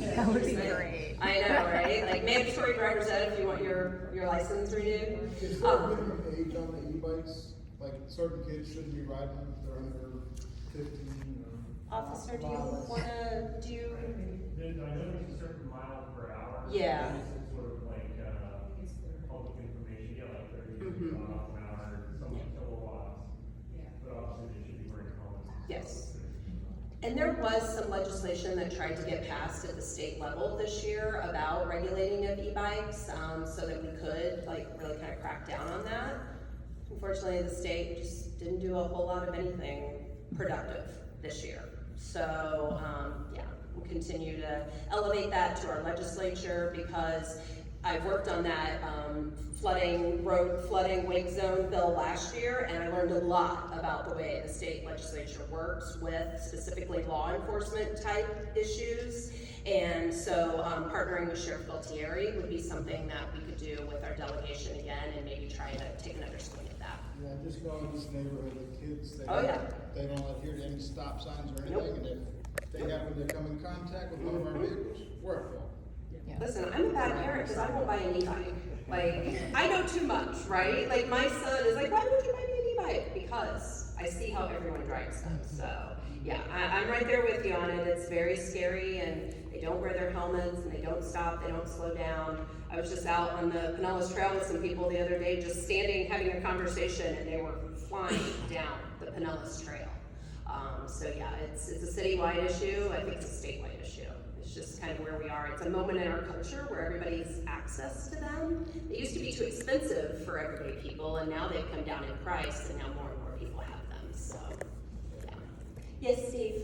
Speaker 12: That would be great.
Speaker 10: I know, right? Like mandatory driver's ed if you want your license renewed.
Speaker 2: Is there a minimum age on the e-bikes? Like certain kids shouldn't be riding them if they're under 15 or?
Speaker 10: Officer, do you wanna do?
Speaker 6: I know there's a certain mile per hour.
Speaker 10: Yeah.
Speaker 6: This is sort of like, public information, yeah, like 30 miles an hour, some kilowatts. But obviously they should be wearing helmets.
Speaker 10: Yes. And there was some legislation that tried to get passed at the state level this year about regulating of e-bikes, so that we could like really kind of crack down on that. Unfortunately, the state just didn't do a whole lot of anything productive this year. So, yeah, we'll continue to elevate that to our legislature because I've worked on that road flooding wake zone bill last year, and I learned a lot about the way the state legislature works with specifically law enforcement type issues. And so partnering with Sheriff Galtieri would be something that we could do with our delegation again and maybe try to take another swing at that.
Speaker 2: Yeah, just go in this neighborhood with kids, they
Speaker 10: Oh, yeah.
Speaker 2: they don't adhere to any stop signs or
Speaker 10: Nope.
Speaker 2: anything, and if they happen to come in contact with one of our vehicles, we're at fault.
Speaker 10: Listen, I'm a bad parent because I won't buy an e-bike. Like, I know too much, right? Like, my son is like, why would you buy me an e-bike? Because I see how everyone drives them. So, yeah, I'm right there with you on it. It's very scary, and they don't wear their helmets, and they don't stop, they don't slow down. I was just out on the Pinellas Trail with some people the other day, just standing, having a conversation, and they were flying down the Pinellas Trail. So yeah, it's a citywide issue. I think it's a statewide issue. It's just kind of where we are. It's a moment in our culture where everybody's access to them. They used to be too expensive for everyday people, and now they've come down in price, and now more and more people have them. So, yeah. Yes, Steve.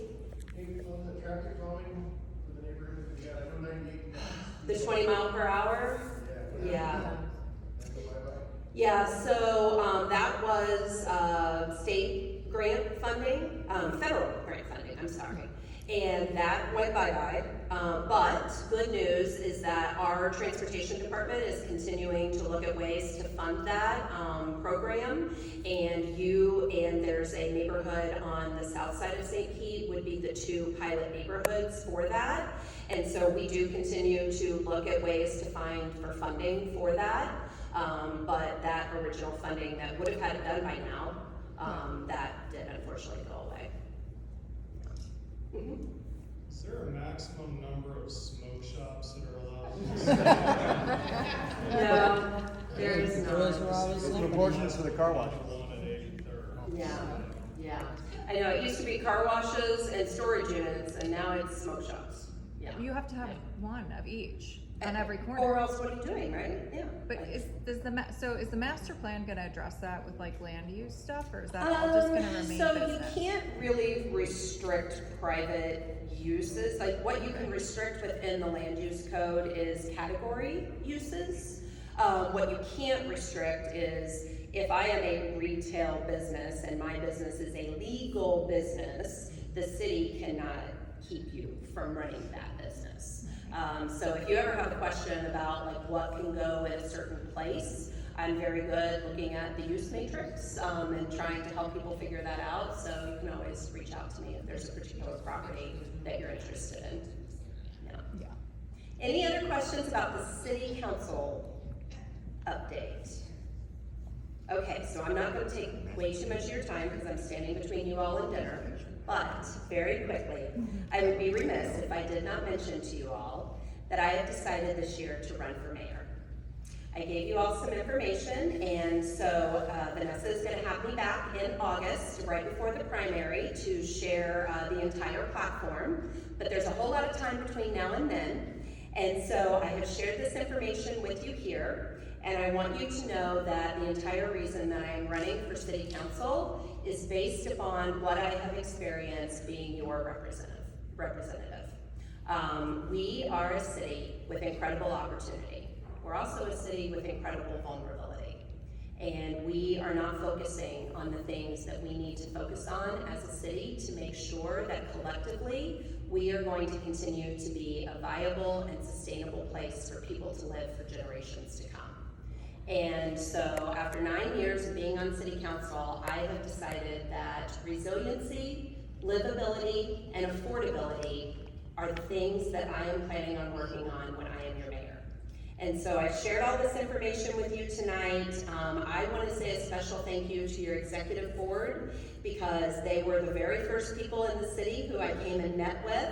Speaker 2: Hey, on the traffic calming for the neighborhood, we got, I know 98.
Speaker 10: The 20 mile per hour? Yeah.
Speaker 2: That's a bye-bye.
Speaker 10: Yeah, so that was state grant funding, federal grant funding, I'm sorry. And that went bye-bye. But good news is that our transportation department is continuing to look at ways to fund that program. And there's a neighborhood on the south side of St. Pete would be the two pilot neighborhoods for that. And so we do continue to look at ways to find for funding for that. But that original funding that would have had it done by now, that did unfortunately go away.
Speaker 7: Is there a maximum number of smoke shops that are allowed?
Speaker 10: No, there is
Speaker 3: Those were
Speaker 10: not.
Speaker 3: always
Speaker 2: It's
Speaker 3: limited.
Speaker 2: proportionate to the car wash.
Speaker 7: One at 83rd.
Speaker 10: Yeah. I know, it used to be car washes and storage units, and now it's smoke shops. Yeah.
Speaker 12: You have to have one of each on every corner.
Speaker 10: Or else what are you doing, right? Yeah.
Speaker 12: But is the master plan gonna address that with like land use stuff, or is that all just gonna remain
Speaker 10: So
Speaker 12: business?
Speaker 10: you can't really restrict private uses. Like what you can restrict within the land use code is category uses. What you can't restrict is if I am a retail business and my business is a legal business, the city cannot keep you from running that business. So if you ever have a question about like what can go in a certain place, I'm very good looking at the use matrix and trying to help people figure that out. So you can always reach out to me if there's a particular property that you're interested in. Yeah. Any other questions about the city council update? Okay, so I'm not going to take way too much of your time because I'm standing between you all and dinner. But very quickly, I would be remiss if I did not mention to you all that I have decided this year to run for mayor. I gave you all some information, and so Vanessa is going to have me back in August, right before the primary, to share the entire platform. But there's a whole lot of time between now and then, and so I have shared this information with you here. And I want you to know that the entire reason that I am running for city council is based upon what I have experienced being your representative. We are a city with incredible opportunity. We're also a city with incredible vulnerability. And we are not focusing on the things that we need to focus on as a city to make sure that collectively we are going to continue to be a viable and sustainable place for people to live for generations to come. And so after 9 years of being on city council, I have decided that resiliency, livability, and affordability are the things that I am planning on working on when I am your mayor. And so I've shared all this information with you tonight. I want to say a special thank you to your executive board because they were the very first people in the city who I came and met with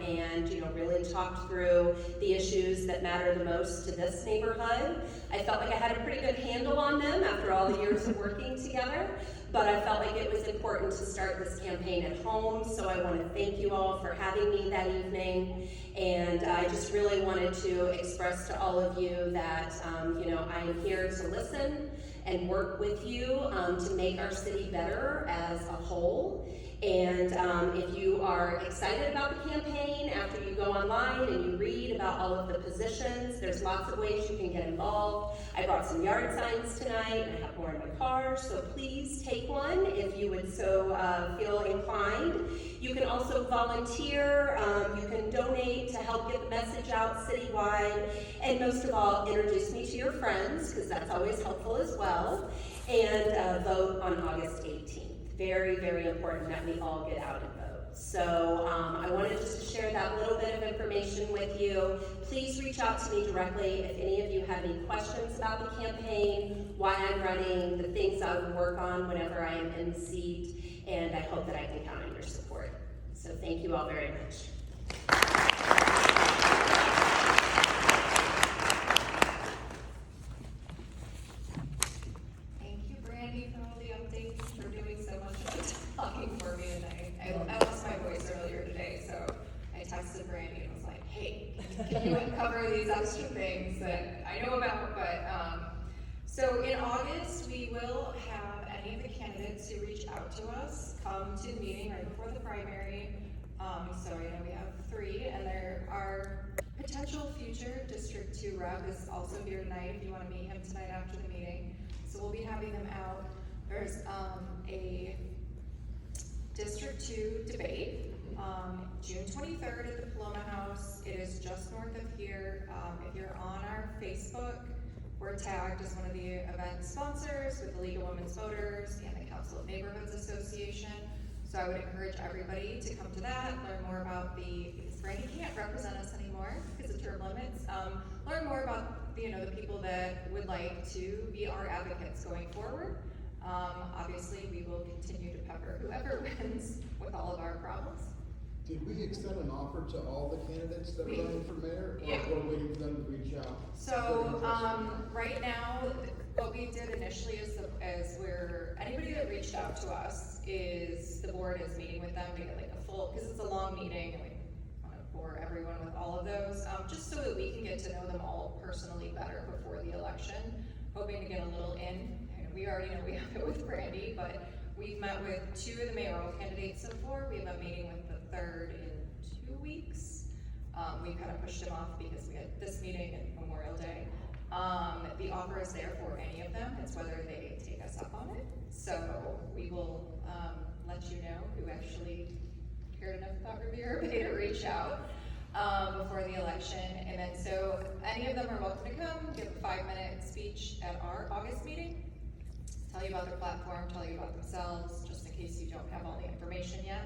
Speaker 10: and really talked through the issues that matter the most to this neighborhood. I felt like I had a pretty good handle on them after all the years of working together. But I felt like it was important to start this campaign at home, so I want to thank you all for having me that evening. And I just really wanted to express to all of you that, I am here to listen and work with you to make our city better as a whole. And if you are excited about the campaign, after you go online and you read about all of the positions, there's lots of ways you can get involved. I brought some yard signs tonight, and I have more in my car, so please take one if you would so feel inclined. You can also volunteer, you can donate to help get the message out citywide, and most of all, introduce me to your friends, because that's always helpful as well, and vote on August 18th. Very, very important that we all get out and vote. So I wanted just to share that little bit of information with you. Please reach out to me directly if any of you have any questions about the campaign, why I'm running, the things I would work on whenever I am in the seat, and I hope that I can count on your support. So thank you all very much.
Speaker 1: Thank you, Brandi, for all the updates, for doing so much of the talking for me tonight. I lost my voice earlier today, so I texted Brandi and was like, hey, can you uncover these extra things that I know about? But so in August, we will have any of the candidates who reach out to us come to the meeting right before the primary. So I know we have 3, and there are potential future District 2 rep is also here tonight if you want to meet him tonight after the meeting. So we'll be having them out. There's a District 2 debate, June 23rd at the Paloma House. It is just north of here. If you're on our Facebook, we're tagged as one of the event sponsors with the League of Women's Voters and the Council of Neighborhoods Association. So I would encourage everybody to come to that, learn more about because Brandi can't represent us anymore because of term limits. Learn more about the people that would like to be our advocates going forward. Obviously, we will continue to pepper whoever wins with all of our problems.
Speaker 2: Did we extend an offer to all the candidates that are running for mayor, or
Speaker 1: Yeah.
Speaker 2: we're waiting for them to reach out?
Speaker 1: So, right now, what we did initially is anybody that reached out to us the board is meeting with them to get like a full, because it's a long meeting and we want to bore everyone with all of those, just so that we can get to know them all personally better before the election, hoping to get a little in. And we already know we have it with Brandi, but we've met with 2 of the mayoral candidates so far. We have a meeting with the 3rd in 2 weeks. We kind of pushed him off because we had this meeting and Memorial Day. The offer is there for any of them. It's whether they take us up on it. So we will let you know who actually cared enough about Riviera Bay to reach out before the election. And then so any of them are welcome to come, give a 5-minute speech at our August meeting, tell you about their platform, tell you about themselves, just in case you don't have all the information yet.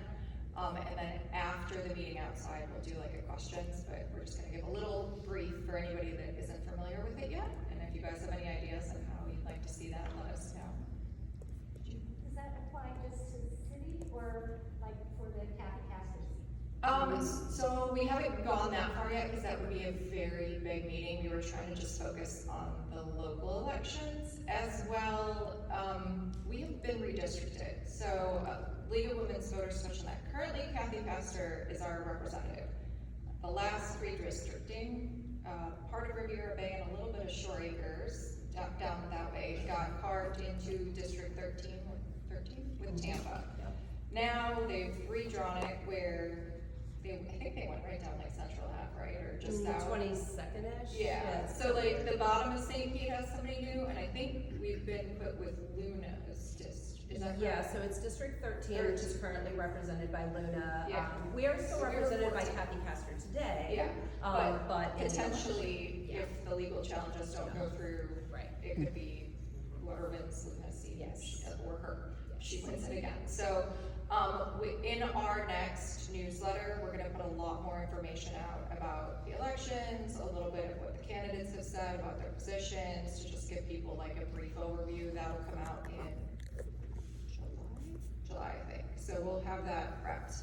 Speaker 1: And then after the meeting outside, we'll do like a questions, but we're just gonna give a little brief for anybody that isn't familiar with it yet. And if you guys have any ideas on how you'd like to see that, let us know.
Speaker 8: Does that apply just to the city or like for the Kathy Casters?
Speaker 1: So we haven't gone that far yet because that would be a very big meeting. We were trying to just focus on the local elections as well. We have been redistricted. So League of Women's Voters touched on that. Currently, Kathy Pastor is our representative. The last redistricting, part of Riviera Bay and a little bit of Shore Acres, down that way, got carved into District 13 with Tampa. Now they've redrawn it where I think they went right down like Central Ave, right, or just out.
Speaker 10: 22nd-ish?
Speaker 1: Yeah, so like the bottom of St. Pete has somebody new, and I think we've been put with Luna's is that correct?
Speaker 10: Yeah, so it's District 13, which is currently represented by Luna.
Speaker 1: Yeah.
Speaker 10: We are still
Speaker 1: So we're
Speaker 10: represented by
Speaker 1: 14.
Speaker 10: Kathy Castor today.
Speaker 1: Yeah,
Speaker 10: but in the
Speaker 1: potentially,
Speaker 10: election,
Speaker 1: if the legal challenges don't go through,
Speaker 10: Right.
Speaker 1: it could be whoever wins Luna's seat,
Speaker 10: Yes.
Speaker 1: or her, she wins it again. So, in our next newsletter, we're gonna put a lot more information out about the elections, a little bit of what the candidates have said about their positions, to just give people like a brief overview. That'll come out in July, I think. So we'll have that prepped,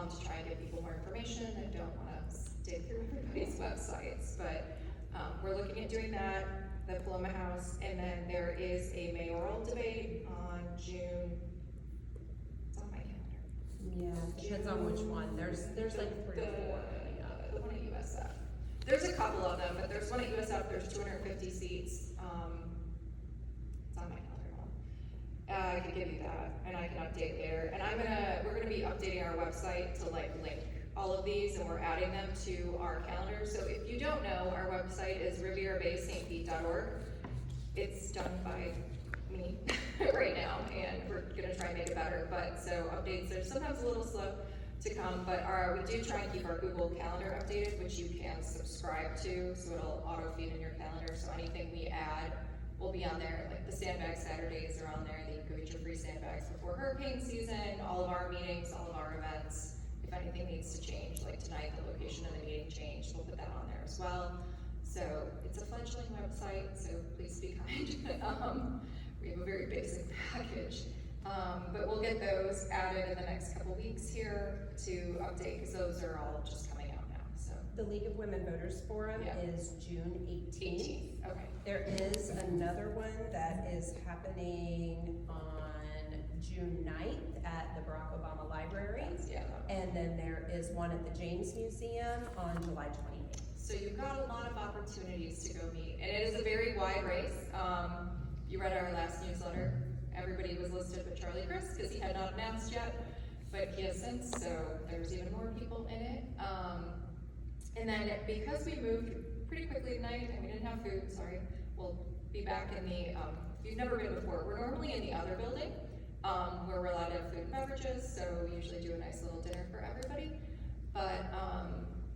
Speaker 1: to try and give people more information. I don't wanna dig through everybody's websites, but, we're looking at doing that, the Paloma House, and then there is a mayoral debate on June, it's on my calendar.
Speaker 10: Yeah, depends on which one. There's like 3 or 4 coming up.
Speaker 1: The one at USF. There's a couple of them, but there's one at USF, there's 250 seats, it's on my calendar. I could give you that, and I can update later, and we're gonna be updating our website to like link all of these, and we're adding them to our calendar. So if you don't know, our website is rivierabay-stpete.org. It's done by me right now, and we're gonna try and make it better, but so updates are sometimes a little slow to come, but we do try and keep our Google Calendar updated, which you can subscribe to, so it'll auto feed in your calendar, so anything we add will be on there. Like the sandbag Saturdays are on there, that you can go get your free sandbags before hurricane season, all of our meetings, all of our events. If anything needs to change, like tonight, the location of the meeting changed, we'll put that on there as well. So it's a fledgling website, so please be kind. We have a very basic package. But we'll get those added in the next couple weeks here to update, because those are all just coming out now, so.
Speaker 10: The League of Women Voters Forum
Speaker 1: Yeah.
Speaker 10: is June 18th.
Speaker 1: Okay.
Speaker 10: There is another one that is happening on June 9th at the Barack Obama Library.
Speaker 1: Yeah.
Speaker 10: And then there is one at the James Museum on July 28th.
Speaker 1: So you've got a lot of opportunities to go meet, and it is a very wide race. You read our last newsletter. Everybody was listed but Charlie Chris, because he had not announced yet, but he has since, so there's even more people in it. And then because we moved pretty quickly tonight, and we didn't have food, sorry, we'll be back in the, if you've never been before, we're normally in the other building, where we're allowed to have food and beverages, so we usually do a nice little dinner for everybody. But,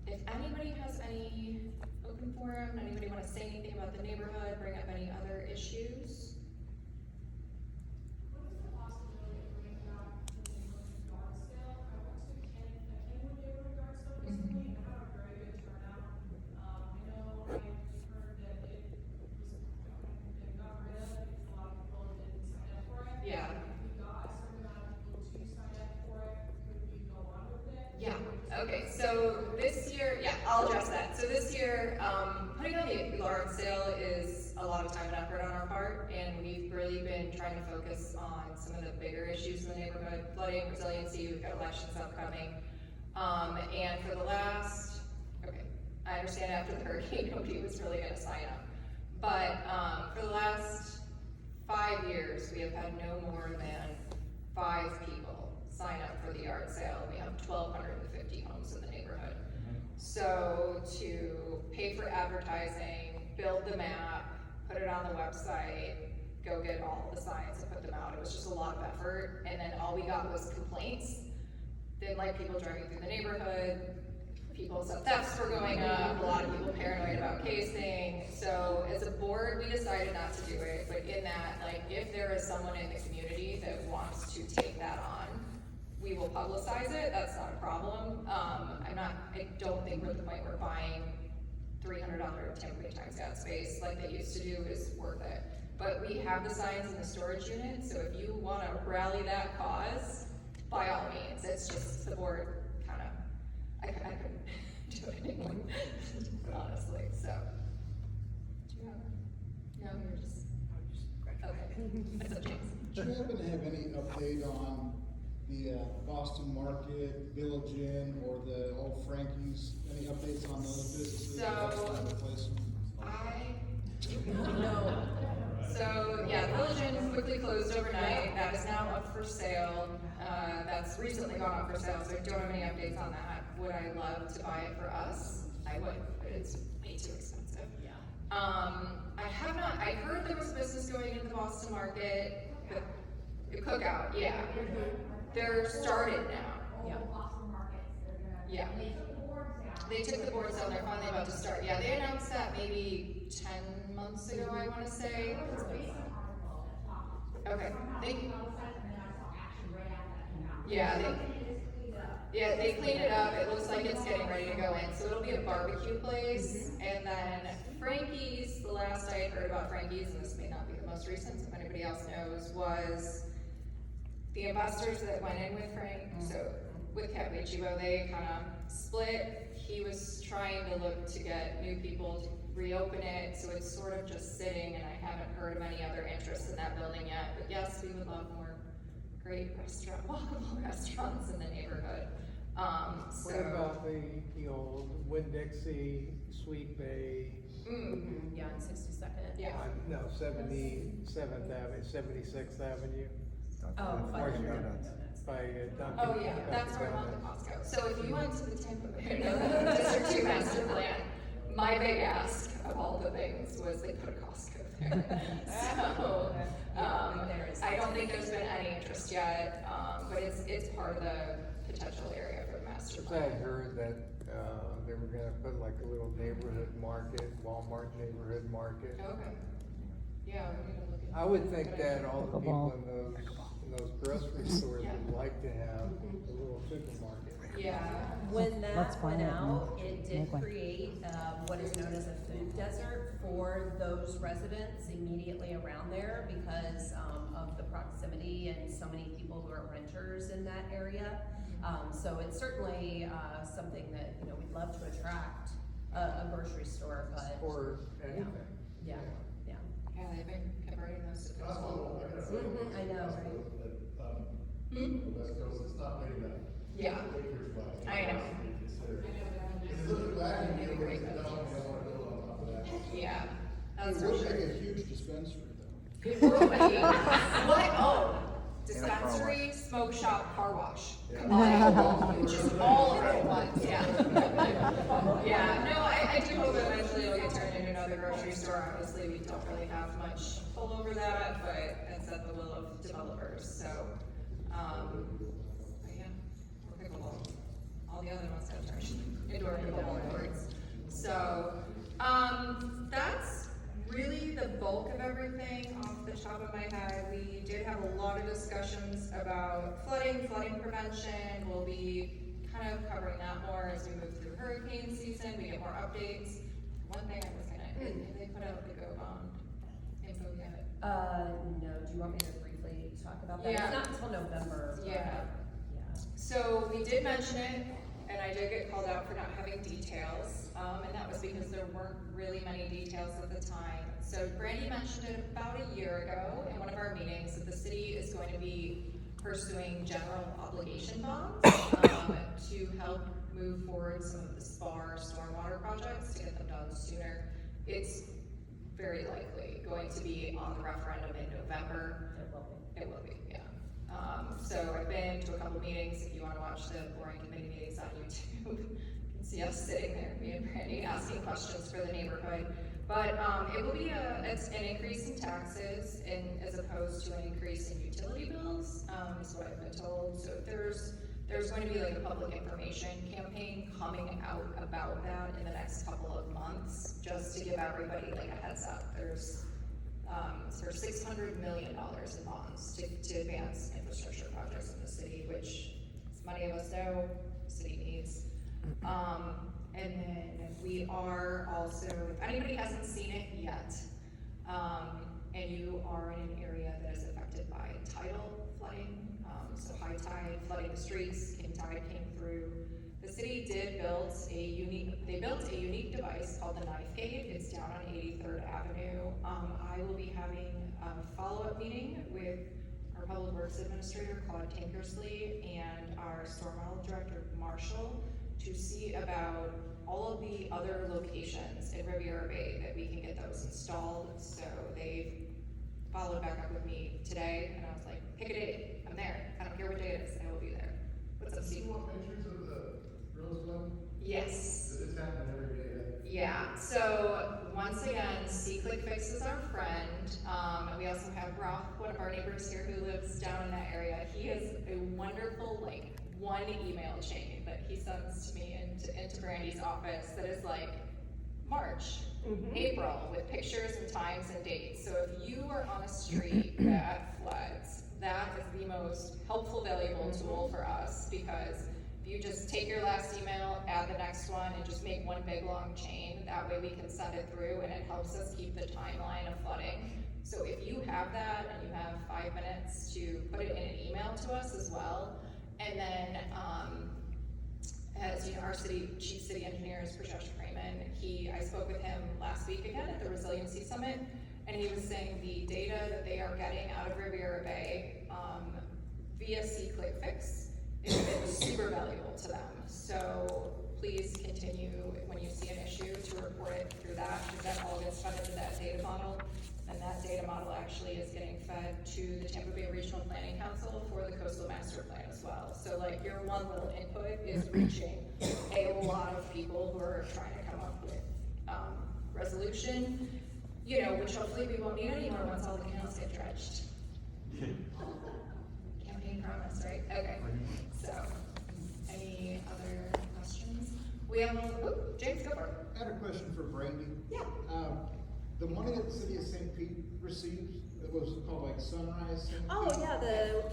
Speaker 1: if anybody has any open forum, anybody wanna say anything about the neighborhood, bring up any other issues?
Speaker 8: What is the possibility of bringing back the neighborhood yard sale? I went to Kenwood neighborhood yard sale recently, and I had a very good turnout. I know I heard that it got rid of, because a lot of people didn't sign up for it.
Speaker 1: Yeah.
Speaker 8: If we got a certain amount of people to sign up for it, could we go on with it?
Speaker 1: Yeah, okay, so this year, yeah, I'll address that. So this year, putting on the yard sale is a lot of time and effort on our part, and we've really been trying to focus on some of the bigger issues in the neighborhood, flooding, resiliency, we've got elections upcoming. And for the last, okay, I understand after the hurricane, nobody was really gonna sign up. But, for the last 5 years, we have had no more than 5 people sign up for the yard sale. We have 1,250 homes in the neighborhood. So to pay for advertising, build the map, put it on the website, go get all the signs and put them out, it was just a lot of effort. And then all we got was complaints. Didn't like people driving through the neighborhood, people said thefts were going up, a lot of people paranoid about casing. So as a board, we decided not to do it, but in that, like, if there is someone in the community that wants to take that on, we will publicize it, that's not a problem. I don't think we're at the point where buying $300 temporary tax ad space like they used to do is worth it. But we have the signs in the storage unit, so if you wanna rally that cause, by all means, it's just the board kinda, I couldn't do it anymore, honestly, so. Do you have, no, you're just, okay, what's up, James?
Speaker 2: Do you happen to have any update on the Boston Market, Village Inn, or the old Frankie's? Any updates on those businesses?
Speaker 1: So,
Speaker 2: No.
Speaker 1: So, yeah, Village Inn quickly closed overnight. That is now up for sale. That's recently gone up for sale, so I don't have any updates on that. Would I love to buy it for us? I would, but it's way too expensive.
Speaker 10: Yeah.
Speaker 1: I have not, I heard there was a business going in the Boston Market, but the Cookout, yeah. They're started now.
Speaker 10: Yeah.
Speaker 8: Boston markets, they're gonna.
Speaker 1: Yeah.
Speaker 8: They took the boards down.
Speaker 1: They took the boards down, they're finally about to start. Yeah, they announced that maybe 10 months ago, I wanna say.
Speaker 8: There was a recent article that talked.
Speaker 1: Okay.
Speaker 8: Somehow
Speaker 1: They-
Speaker 8: the website, and then I saw action right after that came out.
Speaker 1: Yeah, they-
Speaker 8: Something is cleaned up.
Speaker 1: Yeah, they cleaned it up, it looks like it's getting ready to go in, so it'll be a barbecue place, and then Frankie's, the last I had heard about Frankie's, and this may not be the most recent, if anybody else knows, was the investors that went in with Frank, so with Cat Chivo, they kinda split. He was trying to look to get new people to reopen it, so it's sort of just sitting, and I haven't heard of any other interest in that building yet, but yes, we would love more great walkable restaurants in the neighborhood.
Speaker 5: What about the old Winn-Dixie, Sweet Bay,
Speaker 10: Yeah, on 62nd.
Speaker 1: Yeah.
Speaker 5: no, 77th Avenue, 76th Avenue?
Speaker 10: Oh,
Speaker 5: Or
Speaker 10: fine.
Speaker 5: by Dunkin'.
Speaker 1: Oh, yeah, that's where I want the Costco. So if you went to the District 2 master plan, my big ask of all the things was they put a Costco there. So, I don't think there's been any interest yet, but it's part of the potential area for the master
Speaker 5: I
Speaker 1: plan.
Speaker 5: heard that, they were gonna put like a little neighborhood market, Walmart neighborhood market.
Speaker 1: Okay. Yeah, we need to look at.
Speaker 5: I would think that all the people in those grocery stores
Speaker 1: Yeah.
Speaker 5: would like to have a little supermarket.
Speaker 1: Yeah.
Speaker 10: When that went out, it did create what is known as a food desert for those residents immediately around there because of the proximity and so many people who are renters in that area. So it's certainly something that, you know, we'd love to attract a grocery store, but.
Speaker 5: Or anything.
Speaker 10: Yeah, yeah.
Speaker 1: Yeah, they've been converting those to
Speaker 10: I know, right?
Speaker 7: West Coast, it's not big enough.
Speaker 1: Yeah.
Speaker 7: Acres wise.
Speaker 1: I know.
Speaker 7: It's looking back and you don't want to build on top of that.
Speaker 1: Yeah, that's
Speaker 2: It
Speaker 1: for
Speaker 2: would
Speaker 1: sure.
Speaker 2: be a huge dispensary though.
Speaker 1: It will be. What? Oh, dispensary, smoke shop, car wash. Combined, just all in one, yeah. Yeah, no, I do hope eventually it'll get turned into another grocery store. Obviously, we don't really have much pull over that, but it's at the will of developers, so, but yeah, or pickleball. All the other ones have turned into our pickleball courts. So, that's really the bulk of everything off the top of my head. We did have a lot of discussions about flooding prevention. We'll be kind of covering that more as we move through hurricane season, we get more updates. One thing I was gonna, have they put out the Go Bond info yet?
Speaker 10: No, do you want me to briefly talk about that?
Speaker 1: Yeah.
Speaker 10: It's not until November. but,
Speaker 1: Yeah.
Speaker 10: Yeah.
Speaker 1: So we did mention it, and I did get called out for not having details, and that was because there weren't really many details at the time. So Brandi mentioned it about a year ago in one of our meetings, that the city is going to be pursuing general obligation bonds to help move forward some of the SPAR stormwater projects to get them done sooner. It's very likely going to be on the referendum in November. It will be, yeah. So I've been to a couple meetings. If you want to watch the boring committee meetings on YouTube, you can see us sitting there, me and Brandi, asking questions for the neighborhood. But it will be it's an increase in taxes as opposed to an increase in utility bills, is what I've been told. So there's going to be like a public information campaign coming out about that in the next couple of months, just to give everybody like a heads up. There's $600 million in bonds to advance infrastructure projects in the city, which, as many of us know, the city needs. And then we are also, if anybody hasn't seen it yet, and you are in an area that is affected by tidal flooding, so high tide flooding the streets, king tide came through. The city built a unique device called the Knife Gate. It's down on 83rd Avenue. I will be having a follow-up meeting with
Speaker 14: our Public Works Administrator, Claude Tinkersley, and our Storm Model Director, Marshall, to see about all of the other locations in Riviera Bay that we can get those installed. So they followed back up with me today, and I was like, pick a date, I'm there. I don't care what day it is, I will be there. What's up, Steve?
Speaker 2: You want pictures of the Rosebud?
Speaker 14: Yes.
Speaker 2: It's happening every day.
Speaker 14: Yeah, so once again, C-Click Fix is our friend. We also have Roth, one of our neighbors here who lives down in that area. He has a wonderful, like, one email chain that he sends to me into Brandi's office that is like March, April, with pictures and times and dates. So if you are on a street that floods, that is the most helpful, valuable tool for us, because if you just take your last email, add the next one, and just make one big long chain, that way we can send it through, and it helps us keep the timeline of flooding. So if you have that and you have 5 minutes to put it in an email to us as well. And then, as you know, our chief city engineer is Prashesh Freeman. I spoke with him last week again at the Resiliency Summit, and he was saying the data that they are getting out of Riviera Bay via C-Click Fix is super valuable to them. So please continue, when you see an issue, to report it through that, because that all gets fed into that data model. And that data model actually is getting fed to the Tampa Bay Regional Planning Council for the Coastal Master Plan as well. So like your one little input is reaching a lot of people who are trying to come up with resolution, you know, which hopefully we won't need anymore once all the canals get dredged. Campaign promise, right? Okay. So, any other questions? We have, James, go for it.
Speaker 2: I had a question for Brandi.
Speaker 10: Yeah.
Speaker 2: The money that the city of St. Pete receives, it was called like Sunrise St.
Speaker 10: Oh,
Speaker 2: Pete?
Speaker 10: yeah, the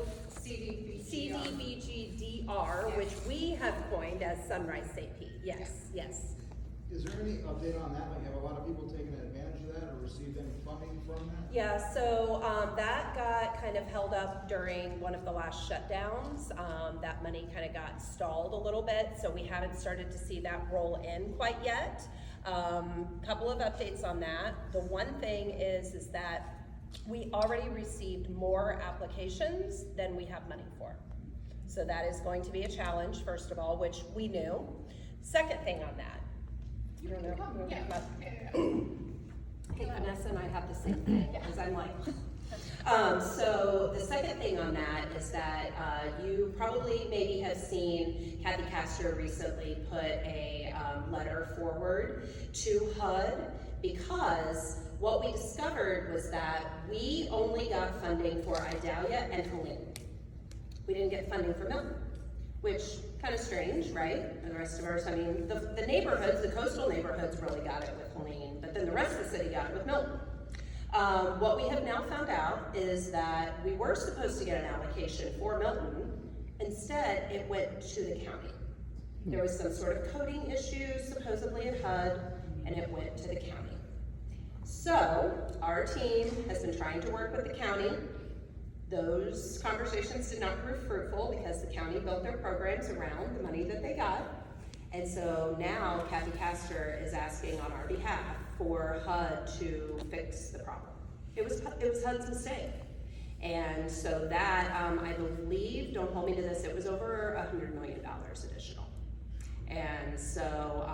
Speaker 1: CDBGDR,
Speaker 10: which we have coined as Sunrise St. Pete. Yes, yes.
Speaker 2: Is there any update on that? Like, have a lot of people taken advantage of that or received any funding from that?
Speaker 10: Yeah, so that got kind of held up during one of the last shutdowns. That money kind of got stalled a little bit, so we haven't started to see that roll in quite yet. Couple of updates on that. The one thing is that we already received more applications than we have money for. So that is going to be a challenge, first of all, which we knew. Second thing on that, you don't know?
Speaker 1: Yeah.
Speaker 10: I think Vanessa and I have the same thing, because I'm like, so the second thing on that is that you probably maybe have seen Kathy Castor recently put a letter forward to HUD, because what we discovered was that we only got funding for Idalia and Helene. We didn't get funding for Milton, which kind of strange, right? And the rest of ours, I mean, the neighborhoods, the coastal neighborhoods really got it with Helene, but then the rest of the city got it with Milton. What we have now found out is that we were supposed to get an allocation for Milton. Instead, it went to the county. There was some sort of coding issues supposedly at HUD, and it went to the county. So our team has been trying to work with the county. Those conversations did not prove fruitful because the county built their programs around the money that they got. And so now Kathy Castor is asking on our behalf for HUD to fix the problem. It was HUD's mistake. And so that, I believe, don't hold me to this, it was over $100 million additional. And so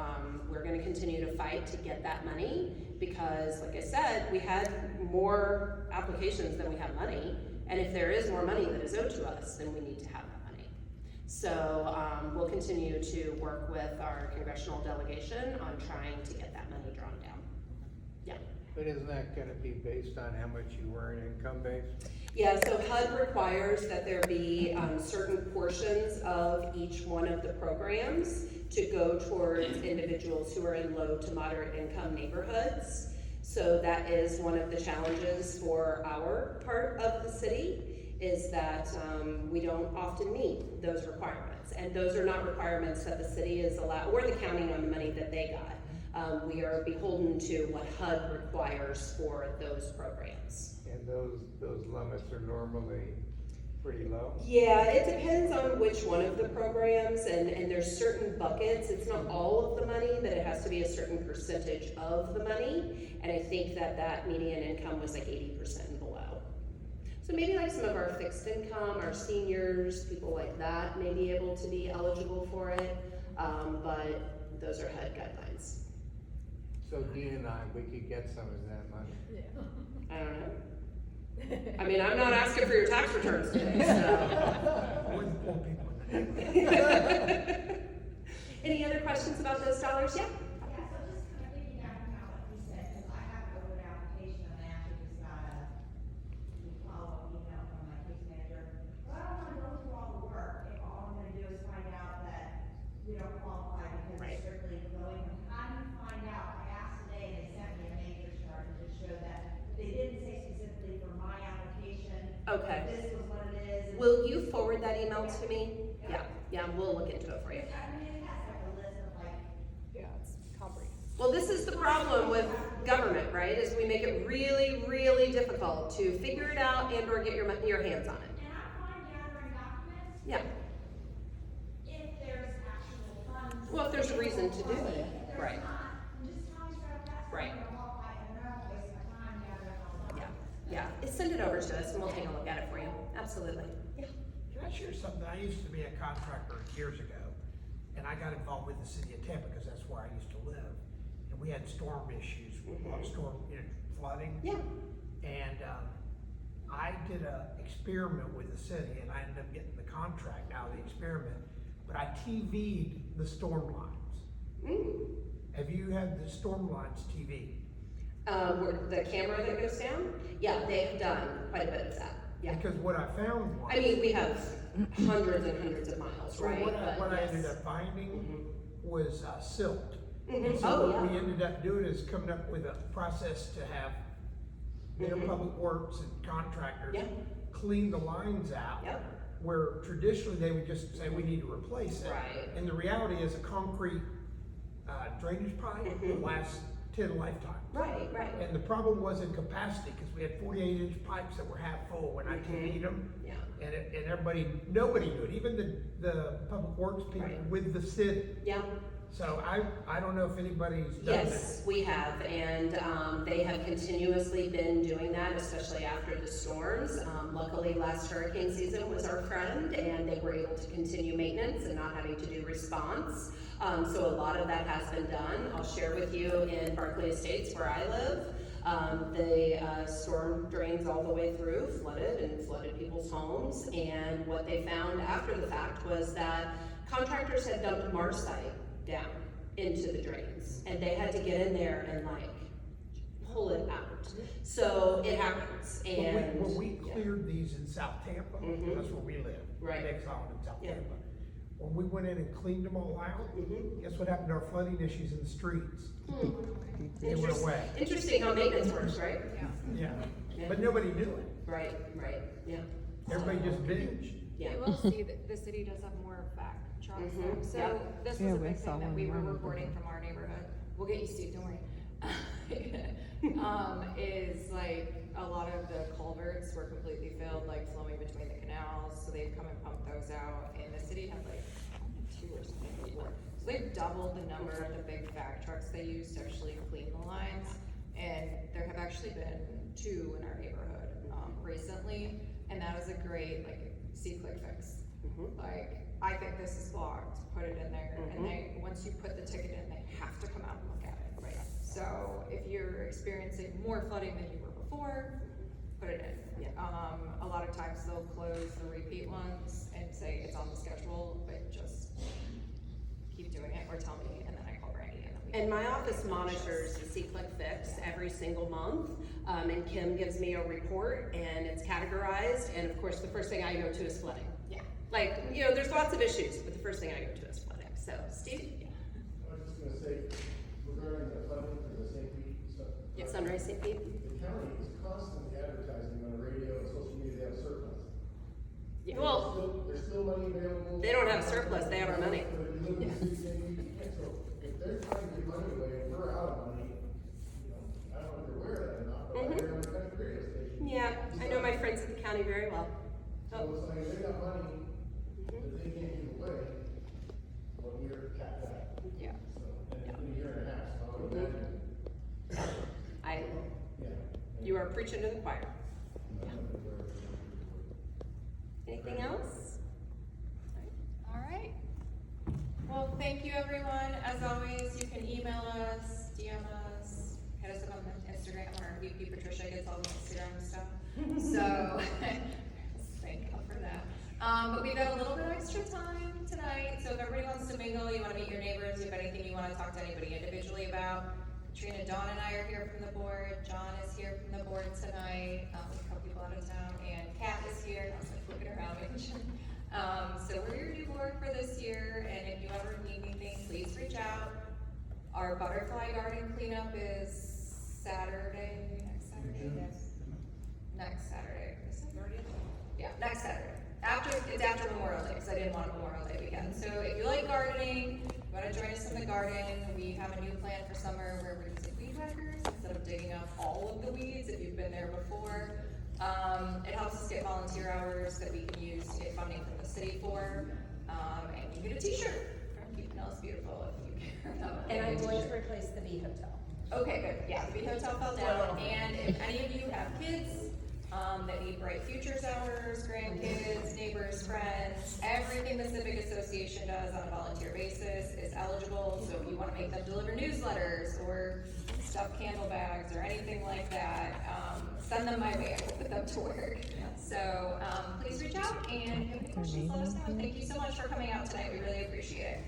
Speaker 10: we're gonna continue to fight to get that money, because like I said, we had more applications than we have money. And if there is more money that is owed to us, then we need to have that money. So we'll continue to work with our congressional delegation on trying to get that money drawn down. Yeah.
Speaker 5: But isn't that gonna be based on how much you earn income-based?
Speaker 10: Yeah, so HUD requires that there be certain portions of each one of the programs to go towards individuals who are in low to moderate income neighborhoods. So that is one of the challenges for our part of the city, is that we don't often meet those requirements. And those are not requirements that the city is allowed, or the county on the money that they got. We are beholden to what HUD requires for those programs.
Speaker 5: And those limits are normally pretty low?
Speaker 10: Yeah, it depends on which one of the programs, and there's certain buckets. It's not all of the money, but it has to be a certain percentage of the money. And I think that median income was like 80% and below. So So maybe like some of our fixed income, our seniors, people like that may be able to be eligible for it, but those are HUD guidelines.
Speaker 5: So Dee and we could get some of that money.
Speaker 10: I don't know. I mean, I'm not asking for your tax returns today, so. Any other questions about those dollars? Yeah?
Speaker 8: Yeah, so just kind of piggybacking on what you said, because I have an open application, and I actually just got a follow-up email from my case manager. But I don't wanna go through all the work if all I'm gonna do is find out that we don't qualify because
Speaker 10: Right.
Speaker 8: it's strictly low income. How do you find out? I asked today, and they sent me a matrix chart to just show that they didn't say specifically for my application.
Speaker 10: Okay.
Speaker 8: This was what it is. and-
Speaker 10: Will you forward that email to me? Yeah, we'll look into it for you.
Speaker 8: I mean, it has like a list of like,
Speaker 12: Yeah, it's comprehensive.
Speaker 10: Well, this is the problem with government, right? Is we make it really, really difficult to figure it out and or get your hands on it.
Speaker 8: and I'm fine gathering documents.
Speaker 10: Yeah.
Speaker 8: If there's actual funds.
Speaker 10: Well, if there's a reason to do it.
Speaker 8: If there's
Speaker 10: Right.
Speaker 8: not, then just tell me straight up, that's not
Speaker 10: Right.
Speaker 8: gonna qualify, and then I won't waste my time gathering all the
Speaker 10: Yeah. Send it over to us and we'll take a look at it for you. Absolutely. Yeah.
Speaker 15: Can I share something? I used to be a contractor years ago, and I got involved with the city of Tampa because that's where I used to live. And we had storm issues, a lot of storm, flooding.
Speaker 10: Yeah.
Speaker 15: And, I did a experiment with the city, and I ended up getting the contract out of the experiment, but I TV'd the storm lines. Have you had the storm lines TV?
Speaker 10: Where the camera that goes down? Yeah, they've done quite a bit of that. Yeah.
Speaker 15: Because what I found was.
Speaker 10: I mean, we have hundreds and hundreds of miles,
Speaker 15: So
Speaker 10: right?
Speaker 15: what I
Speaker 10: But
Speaker 15: ended
Speaker 10: yes.
Speaker 15: up finding was silt.
Speaker 10: Mhm.
Speaker 15: And
Speaker 10: Oh,
Speaker 15: so what
Speaker 10: yeah.
Speaker 15: we ended up doing is coming up with a process to have their public works and contractors
Speaker 10: Yeah.
Speaker 15: clean the lines out.
Speaker 10: Yep.
Speaker 15: Where traditionally they would just say, we need to replace it.
Speaker 10: Right.
Speaker 15: And the reality is a concrete drainage pipe will last 10 lifetimes.
Speaker 10: Right, right.
Speaker 15: And the problem was in capacity, because we had 48-inch pipes that were half full when I TV'd them.
Speaker 10: Yeah.
Speaker 15: And nobody knew it, even the public works people
Speaker 10: Right.
Speaker 15: with the city.
Speaker 10: Yeah.
Speaker 15: So I don't know if anybody's done that.
Speaker 10: Yes, we have, and they have continuously been doing that, especially after the storms. Luckily, last hurricane season was our friend, and they were able to continue maintenance and not having to do response. So a lot of that has been done. I'll share with you in Berkeley Estates, where I live, the storm drains all the way through, flooded people's homes, and what they found after the fact was that contractors had dumped Marsite down into the drains, and they had to get in there and like pull it out. So it happens, and
Speaker 15: When we cleared these in South Tampa, that's where we live.
Speaker 10: Right.
Speaker 15: Next island in South
Speaker 10: Yeah.
Speaker 15: Tampa. When we went in and cleaned them all out, guess what happened to our flooding issues in the streets? They went away.
Speaker 10: Interesting how maintenance works, right?
Speaker 15: Yeah, but nobody knew it.
Speaker 10: Right, yeah.
Speaker 15: Everybody just binged.
Speaker 10: Yeah.
Speaker 14: You will see that the city does have more back trucks.
Speaker 10: Mhm.
Speaker 14: So
Speaker 10: Yeah.
Speaker 14: this
Speaker 3: Yeah,
Speaker 14: was a
Speaker 3: we
Speaker 14: big
Speaker 3: saw
Speaker 14: thing that
Speaker 3: one
Speaker 14: we were
Speaker 3: morning.
Speaker 14: reporting from our neighborhood. We'll get you, Steve, don't worry. Is like a lot of the culverts were completely filled, like flowing between the canals, so they'd come and pump those out, and the city had like two or something before. So they've doubled the number of the big vac trucks they use to actually clean the lines, and there have actually been two in our neighborhood, recently, and that is a great, like, see-click fix. Like, I think this is blocked, put it in there, and they, once you put the ticket in, they have to come out and look at it. Right. So if you're experiencing more flooding than you were before, put it in. A lot of times they'll close the repeat ones and say it's on the schedule, but just keep doing it or tell me, and then I call Brandi, and then we.
Speaker 10: And my office monitors the C-Click Fix every single month, and Kim gives me a report, and it's categorized, and of course, the first thing I go to is flooding.
Speaker 14: Yeah.
Speaker 10: Like, you know, there's lots of issues, but the first thing I go to is flooding, so, Steve?
Speaker 2: I was just gonna say, regarding the funding for the St. Pete stuff.
Speaker 10: Yeah. Sunrise St. Pete?
Speaker 2: The county is constantly advertising on the radio and social media, they have surplus.
Speaker 10: Yeah, well,
Speaker 2: There's still money available.
Speaker 10: they don't have a surplus, they have our money.
Speaker 2: So if they're trying to give money away and we're out of money, you know, I don't know if you're aware of that or not, but I hear on the country radio station.
Speaker 10: Yeah, I know my friends at the county very well.
Speaker 2: So it's like, they got money that they can't give away, but we're capped out.
Speaker 14: Yeah.
Speaker 2: So, and it's been a year and a half, so I would imagine,
Speaker 10: I,
Speaker 2: yeah.
Speaker 10: you are preaching to the choir.
Speaker 14: thank you everyone. As always, you can email us, DM us, hit us up on Instagram, or VP Patricia gets all the Instagram stuff. So, thank God for that. But we've got a little bit of extra time tonight, so if everybody wants to mingle, you want to meet your neighbors, you have anything you want to talk to anybody individually about, Katrina, Dawn, and I are here from the board. John is here from the board tonight. With a couple people out of town, and Kat is here. I was like flipping around, making sure. So we're your new board for this year, and if you ever need anything, please reach out. Our butterfly garden cleanup is Saturday, next Saturday, yes. Next Saturday. Is it 30th? Yeah, next Saturday. It's after Memorial Day, because I didn't want a Memorial Day weekend. So if you like gardening, you want to join us in the garden, we have a new plan for summer where we're using weed whackers instead of digging up all of the weeds if you've been there before. It helps us get volunteer hours that we can use to get funding from the city for. And you get a t-shirt from Keeping Us Beautiful if you care about
Speaker 10: And I'm
Speaker 14: getting a
Speaker 10: going to
Speaker 14: t-shirt.
Speaker 10: replace the Bee Hotel.
Speaker 14: Okay, good. Yeah, the Bee Hotel fell down. And if any of you have kids that need Bright Futures hours, grandkids, neighbors, friends, everything the Civic Association does on a volunteer basis is eligible. So if you want to make them deliver newsletters or stuff candle bags or anything like that, send them my way. I will put them to work. So please reach out, and if you have any questions, let us know. Thank you so much for coming out tonight. We really appreciate it.